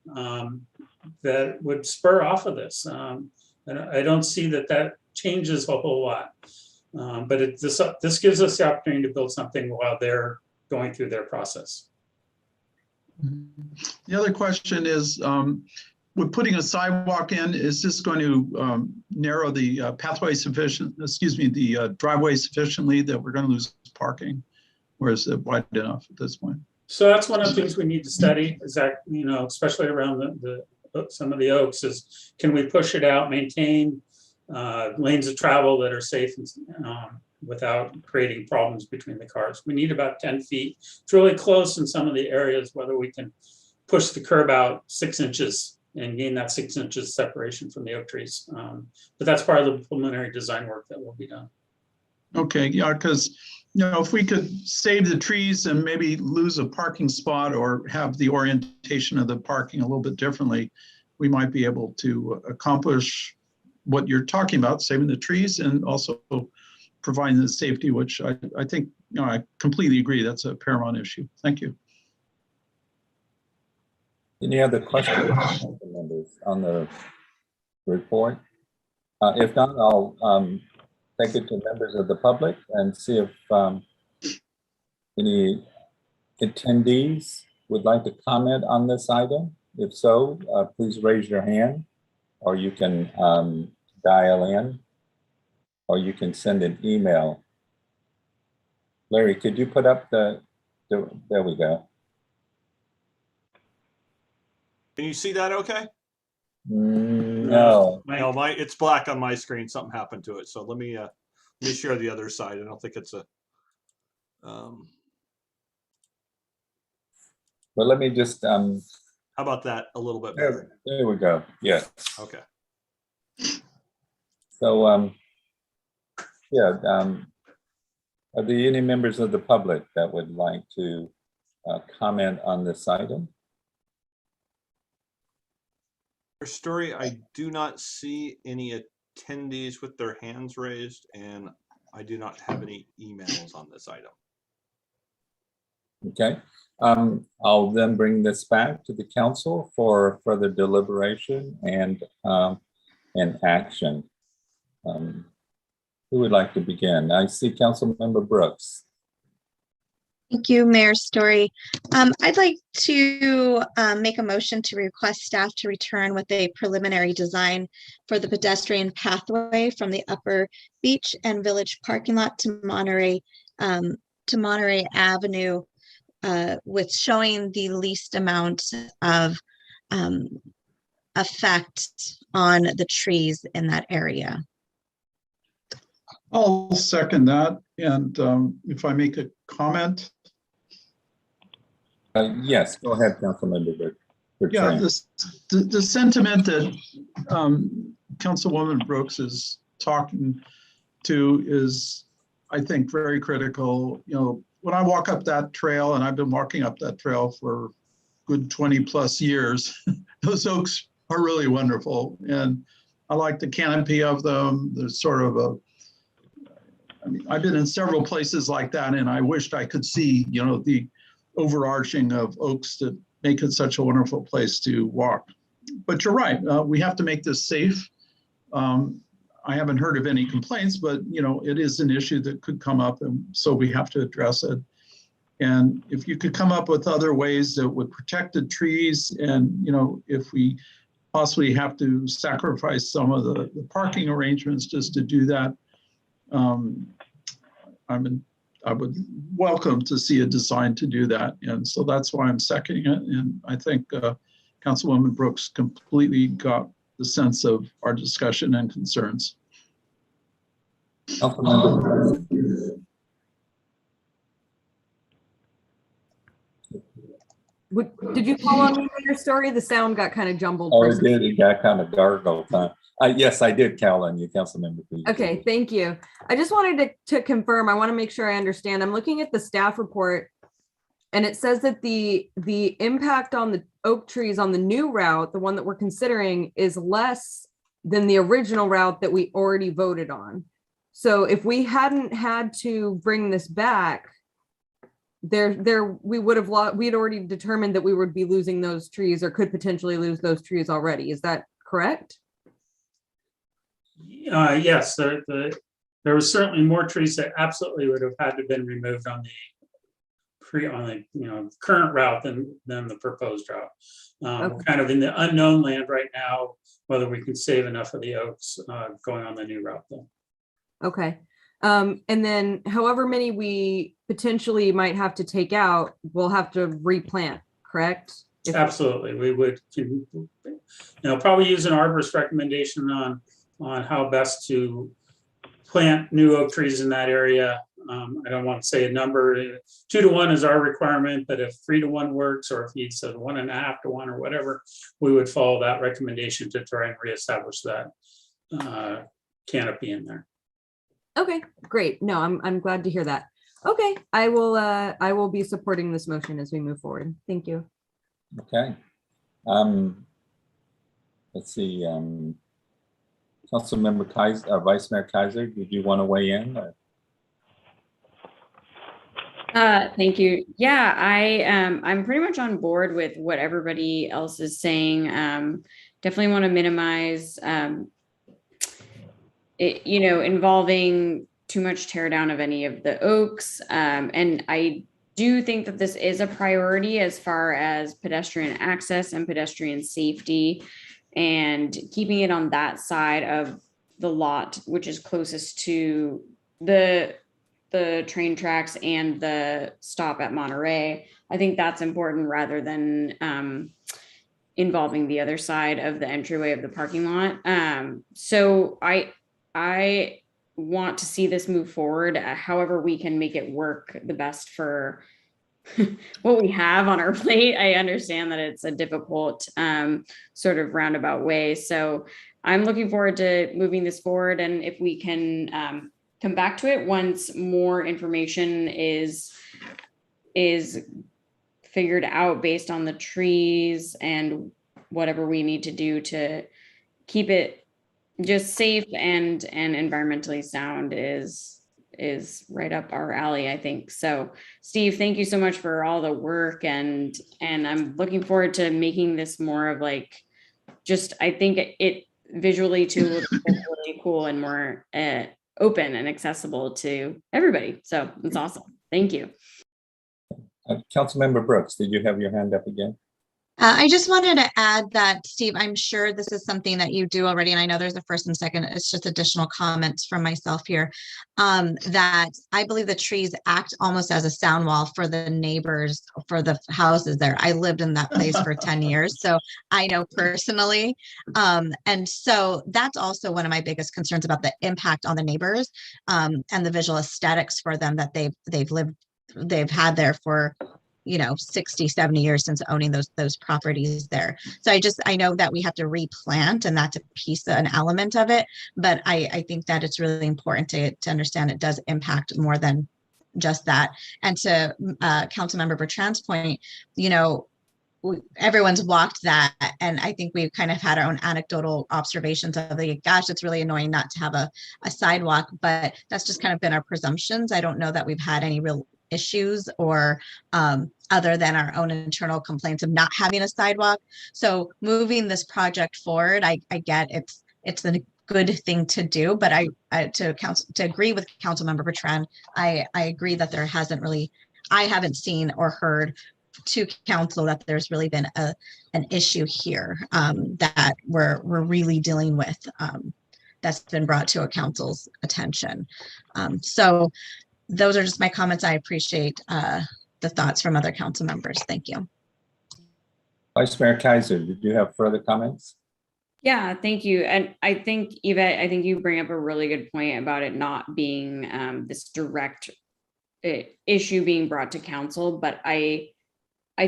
that would spur off of this. And I don't see that changes a whole lot. But this gives us the opportunity to build something while they're going through their process. The other question is, with putting a sidewalk in, is this going to narrow the the driveway sufficiently that we're going to lose parking? Or is it wide enough at this point? So that's one of the things we need to study, is that, especially around some of the oaks, is can we push it out, maintain lanes of travel that are safe and without creating problems between the cars. We need about 10 feet. It's really close in some of the areas, whether we can push the curb out 6 inches and gain that 6 inches separation from the oak trees. But that's part of the preliminary design work that will be done. Okay, yeah, because if we could save the trees and maybe lose a parking spot or have the orientation of the parking a little bit differently, we might be able to accomplish what you're talking about, saving the trees and also providing the safety, which I think, I completely agree. That's a paramount issue. Thank you. Any other questions on the report? If not, I'll take it to members of the public and see if any attendees would like to comment on this item. If so, please raise your hand, or you can dial in, or you can send an email. Larry, could you put up there we go. Can you see that okay? No. No, it's black on my screen. Something happened to it. So let me share the other side. I don't think it's a Well, let me just how about that a little bit better? There we go. Yes. Okay. So are there any members of the public that would like to comment on this item? Story, I do not see any attendees with their hands raised, and I do not have any emails on this item. Okay. I'll then bring this back to the council for further deliberation and action. Who would like to begin? I see Councilmember Brooks. Thank you, Mayor Story. I'd like to make a motion to request staff to return with a preliminary design for the pedestrian pathway from the Upper Beach and Village parking lot to Monterey Avenue, with showing the least amount of effect on the trees in that area. I'll second that. And if I make a comment. Yes, go ahead, Councilmember. Yeah, the sentiment that Councilwoman Brooks is talking to is, I think, very critical. You know, when I walk up that trail, and I've been walking up that trail for good 20 plus years, those oaks are really wonderful. And I like the canopy of them. There's sort of I mean, I've been in several places like that, and I wished I could see, you know, the overarching of oaks that make it such a wonderful place to walk. But you're right, we have to make this safe. I haven't heard of any complaints, but you know, it is an issue that could come up, and so we have to address it. And if you could come up with other ways that would protect the trees, and you know, if we possibly have to sacrifice some of the parking arrangements just to do that, I would welcome to see a design to do that. And so that's why I'm seconding it. And I think Councilwoman Brooks completely got the sense of our discussion and concerns. Did you call on me in your story? The sound got kind of jumbled. Oh, it did. It got kind of dark all the time. Yes, I did call on you, Councilmember. Okay, thank you. I just wanted to confirm. I want to make sure I understand. I'm looking at the staff report, and it says that the impact on the oak trees on the new route, the one that we're considering, is less than the original route that we already voted on. So if we hadn't had to bring this back, we would have we had already determined that we would be losing those trees, or could potentially lose those trees already. Is that correct? Yes, there was certainly more trees that absolutely would have had to been removed on the current route than the proposed route. Okay. We're kind of in the unknown land right now, whether we can save enough of the oaks going on the new route though. Okay. And then however many we potentially might have to take out, we'll have to replant, correct? Absolutely. We would, probably use an arborist recommendation on how best to plant new oak trees in that area. I don't want to say a number. 2 to 1 is our requirement, but if 3 to 1 works, or if he said 1.5 to 1 or whatever, we would follow that recommendation to try and reestablish that canopy in there. Okay, great. No, I'm glad to hear that. Okay, I will be supporting this motion as we move forward. Thank you. Okay. Let's see. Councilmember Kaiser, Vice Mayor Kaiser, did you want to weigh in? Thank you. Yeah, I'm pretty much on board with what everybody else is saying. Definitely want to minimize involving too much tear down of any of the oaks. And I do think that this is a priority as far as pedestrian access and pedestrian safety, and keeping it on that side of the lot, which is closest to the train tracks and the stop at Monterey. I think that's important rather than involving the other side of the entryway of the parking lot. So I want to see this move forward. However we can make it work the best for what we have on our plate. I understand that it's a difficult sort of roundabout way. So I'm looking forward to moving this forward. And if we can come back to it once more information is figured out based on the trees and whatever we need to do to keep it just safe and environmentally sound is right up our alley, I think. So Steve, thank you so much for all the work, and I'm looking forward to making this more of like, just, I think it visually too will look really cool and more open and accessible to everybody. So it's awesome. Thank you. Councilmember Brooks, did you have your hand up again? I just wanted to add that, Steve, I'm sure this is something that you do already, and I know there's a first and second, it's just additional comments from myself here, that I believe the trees act almost as a sound wall for the neighbors, for the houses there. I lived in that place for 10 years, so I know personally. And so that's also one of my biggest concerns about the impact on the neighbors, and the visual aesthetics for them that they've had there for 60, 70 years since owning those properties there. So I know that we have to replant, and that's an element of it, but I think that it's really important to understand it does impact more than just that. And to Councilmember Bertrand's point, everyone's walked that, and I think we've kind of had our own anecdotal observations of gosh, it's really annoying not to have a sidewalk, but that's just kind of been our presumptions. I don't know that we've had any real issues or other than our own internal complaints of not having a sidewalk. So moving this project forward, I get it's a good thing to do, but to agree with Councilmember Bertrand, I agree that there hasn't really, I haven't seen or heard to council that there's really been an issue here that we're really dealing with, that's been brought to a council's attention. So those are just my comments. I appreciate the thoughts from other council members. Thank you. Vice Mayor Kaiser, did you have further comments? Yeah, thank you. And I think, Yvette, I think you bring up a really good point about it not being this direct issue being brought to council, but I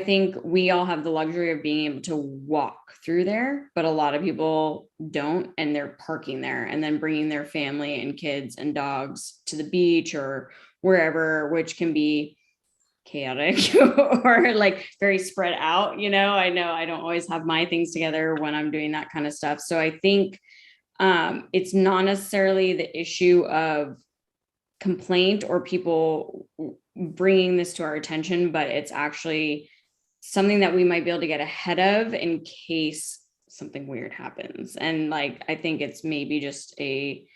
think we all have the luxury of being able to walk through there, but a lot of people don't, and they're parking there and then bringing their family and kids and dogs to the beach or wherever, which can be chaotic or like very spread out. I know I don't always have my things together when I'm doing that kind of stuff. So I think it's not necessarily the issue of complaint or people bringing this to our attention, but it's actually something that we might be able to get ahead of in case something weird happens. And like, I think it's maybe just it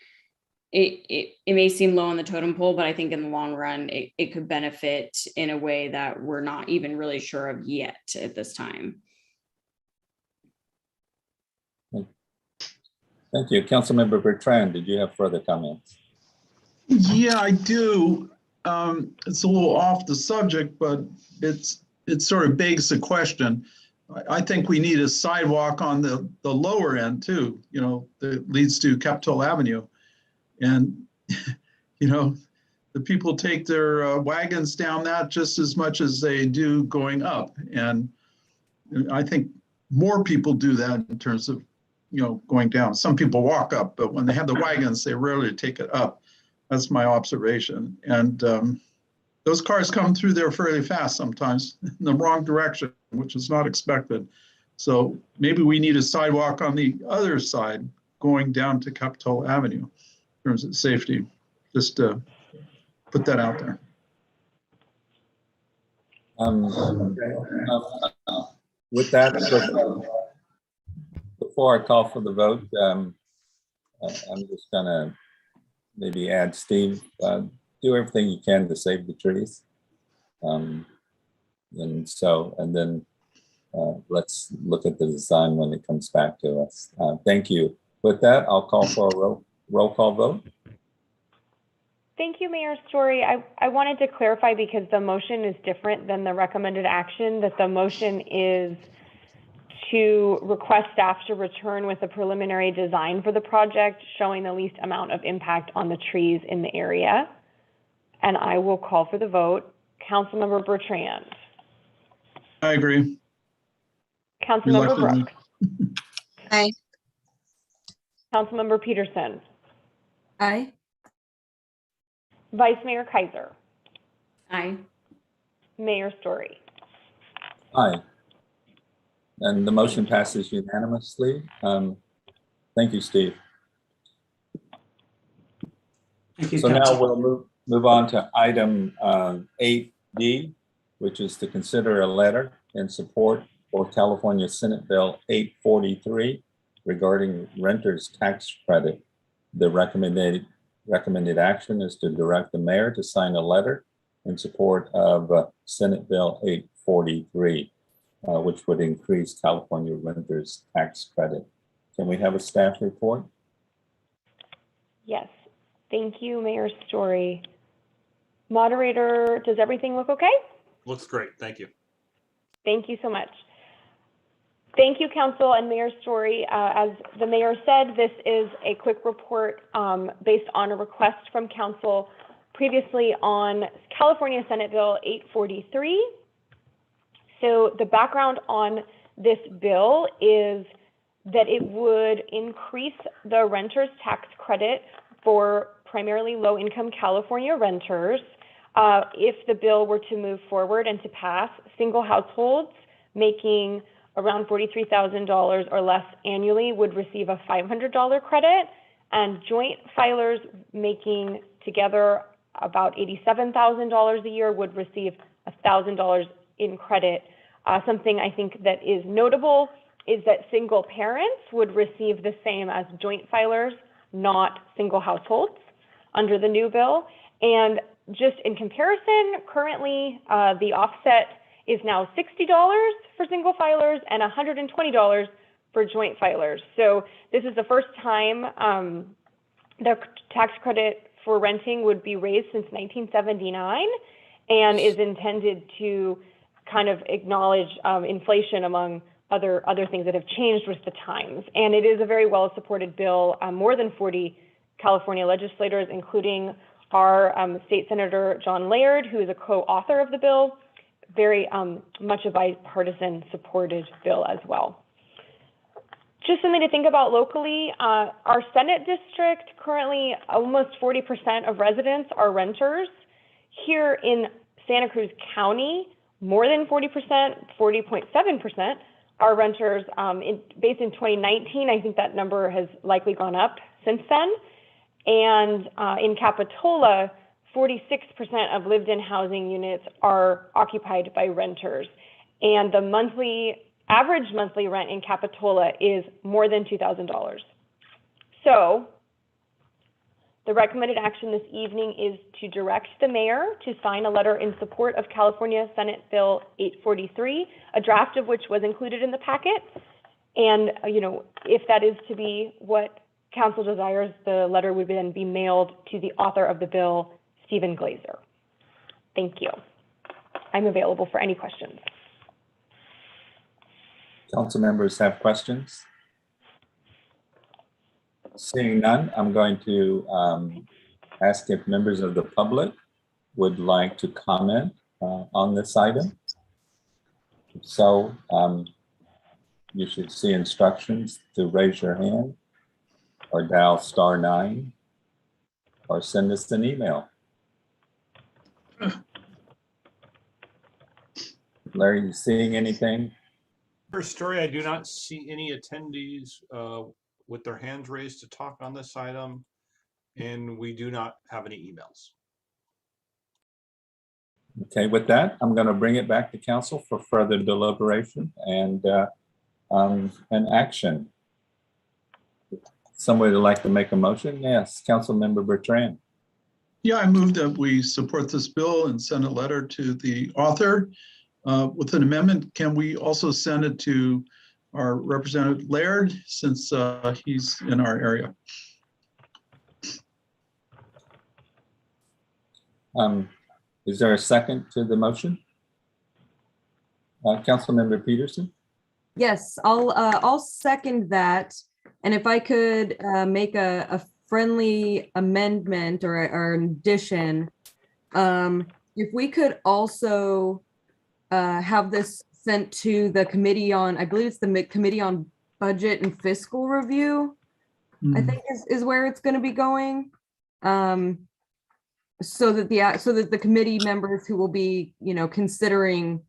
may seem low on the totem pole, but I think in the long run, it could benefit in a way that we're not even really sure of yet at this time. Thank you. Councilmember Bertrand, did you have further comments? Yeah, I do. It's a little off the subject, but it sort of begs the question. I think we need a sidewalk on the lower end too, that leads to Capitola Avenue. And, the people take their wagons down that just as much as they do going up. And I think more people do that in terms of, going down. Some people walk up, but when they have the wagons, they rarely take it up. That's my observation. And those cars come through there fairly fast sometimes in the wrong direction, which is not expected. So maybe we need a sidewalk on the other side going down to Capitola Avenue in terms of safety. Just to put that out there. With that, before I call for the vote, I'm just gonna maybe add Steve, do everything you can to save the trees. And then let's look at the design when it comes back to us. Thank you. With that, I'll call for a roll call vote. Thank you, Mayor Story. I wanted to clarify, because the motion is different than the recommended action, that the motion is to request staff to return with a preliminary design for the project showing the least amount of impact on the trees in the area. And I will call for the vote. Councilmember Bertrand. I agree. Councilmember Reluctantly. Brooks. Aye. Councilmember Peterson. Aye. Vice Mayor Kaiser. Aye. Mayor Story. Aye. And the motion passes unanimously. Thank you, Steve. Thank you, So now Council. we'll move on to item 8D, which is to consider a letter in support for California Senate Bill 843 regarding renters tax credit. The recommended action is to direct the mayor to sign a letter in support of Senate Bill 843, which would increase California renters tax credit. Can we have a staff report? Yes. Thank you, Mayor Story. Moderator, does everything look okay? Looks great. Thank you. Thank you so much. Thank you, Council and Mayor Story. As the Mayor said, this is a quick report based on a request from Council previously on California Senate Bill 843. So the background on this bill is that it would increase the renters tax credit for primarily low-income California renters. If the bill were to move forward and to pass, single households making around $43,000 or less annually would receive a $500 credit, and joint filers making together about $87,000 a year would receive $1,000 in credit. Something I think that is notable is that single parents would receive the same as joint filers, not single households, under the new bill. And just in comparison, currently the offset is now $60 for single filers and $120 for joint filers. So this is the first time the tax credit for renting would be raised since 1979, and is intended to kind of acknowledge inflation among other things that have changed with the times. And it is a very well-supported bill. More than 40 California legislators, including our State Senator John Laird, who is a co-author of the bill, very much a bipartisan supported bill as well. Just something to think about locally, our Senate district, currently almost 40% of residents are renters. Here in Santa Cruz County, more than 40%, 40.7% are renters. Based in 2019, I think that number has likely gone up since then. And in Capitola, 46% of lived-in housing units are occupied by renters. And the average monthly rent in Capitola is more than $2,000. So the recommended action this evening is to direct the mayor to sign a letter in support of California Senate Bill 843, a draft of which was included in the packet. And, if that is to be what council desires, the letter would then be mailed to the author of the bill, Stephen Glazer. Thank you. I'm available for any questions. Council members have questions? Seeing none, I'm going to ask if members of the public would like to comment on this item. So you should see instructions to raise your hand or dial *9 or send us an email. Larry, you seeing anything? Per story, I do not see any attendees with their hands raised to talk on this item, and we do not have any emails. Okay, with that, I'm going to bring it back to council for further deliberation and action. Somebody would like to make a motion? Yes, Councilmember Bertrand. Yeah, I move that we support this bill and send a letter to the author with an amendment. Can we also send it to our Representative Laird since he's in our area? Is there a second to the motion? Councilmember Peterson? Yes, I'll second that. And if I could make a friendly amendment or an addition, if we could also have this sent to the committee on, I believe it's the committee on budget and fiscal review, I think is where it's going to be going. So that the committee members who will be, considering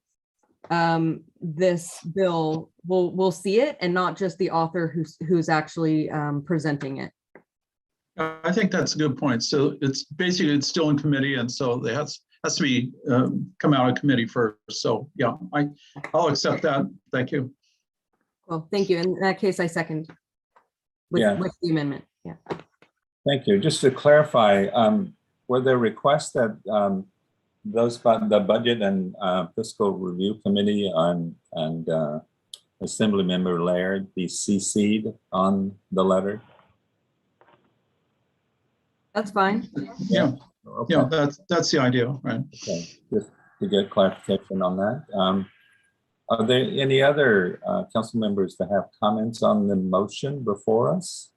this bill will see it, and not just the author who's actually presenting it. I think that's a good point. So it's still in committee, and so it has to be come out of committee first. So yeah, I'll accept that. Thank you. Well, thank you. In that case, I second with the amendment. Yeah. Thank you. Just to clarify, were there requests that the Budget and Fiscal Review Committee and Assemblymember Laird be CC'd on the letter? That's fine. Yeah. Okay. Yeah, that's the idea, right? Okay, just to get clarification on that. Are there any other council members that have comments on the motion before us?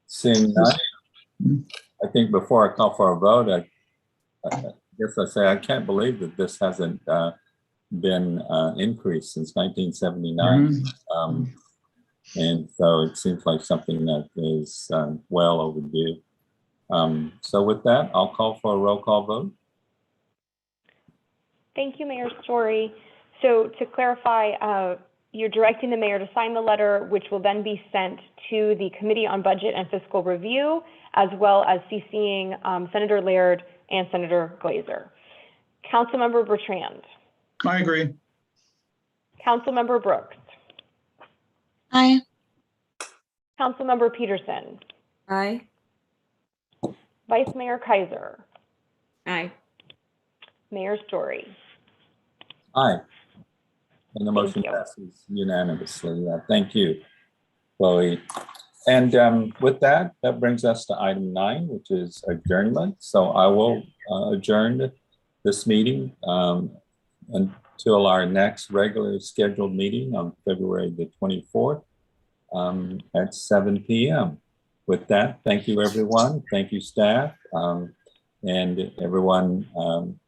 Seeing none, I think before I call for a vote, I guess I say I can't believe that this hasn't been increased since 1979. And so it seems like something that is well overdue. So with that, I'll call for a roll call vote. Thank you, Mayor Story. So to clarify, you're directing the mayor to sign the letter, which will then be sent to the Committee on Budget and Fiscal Review, as well as CCing Senator Laird and Senator Glazer. Councilmember Bertrand. I agree. Councilmember Brooks. Aye. Councilmember Peterson. Aye. Vice Mayor Kaiser. Aye. Mayor Story. Aye. And the motion passes unanimously. Thank you, Chloe. And with that brings us to item 9, which is adjournment. So I will adjourn this meeting until our next regularly scheduled meeting on February the 24th at 7 p.m. With that, thank you, everyone. Thank you, staff, and everyone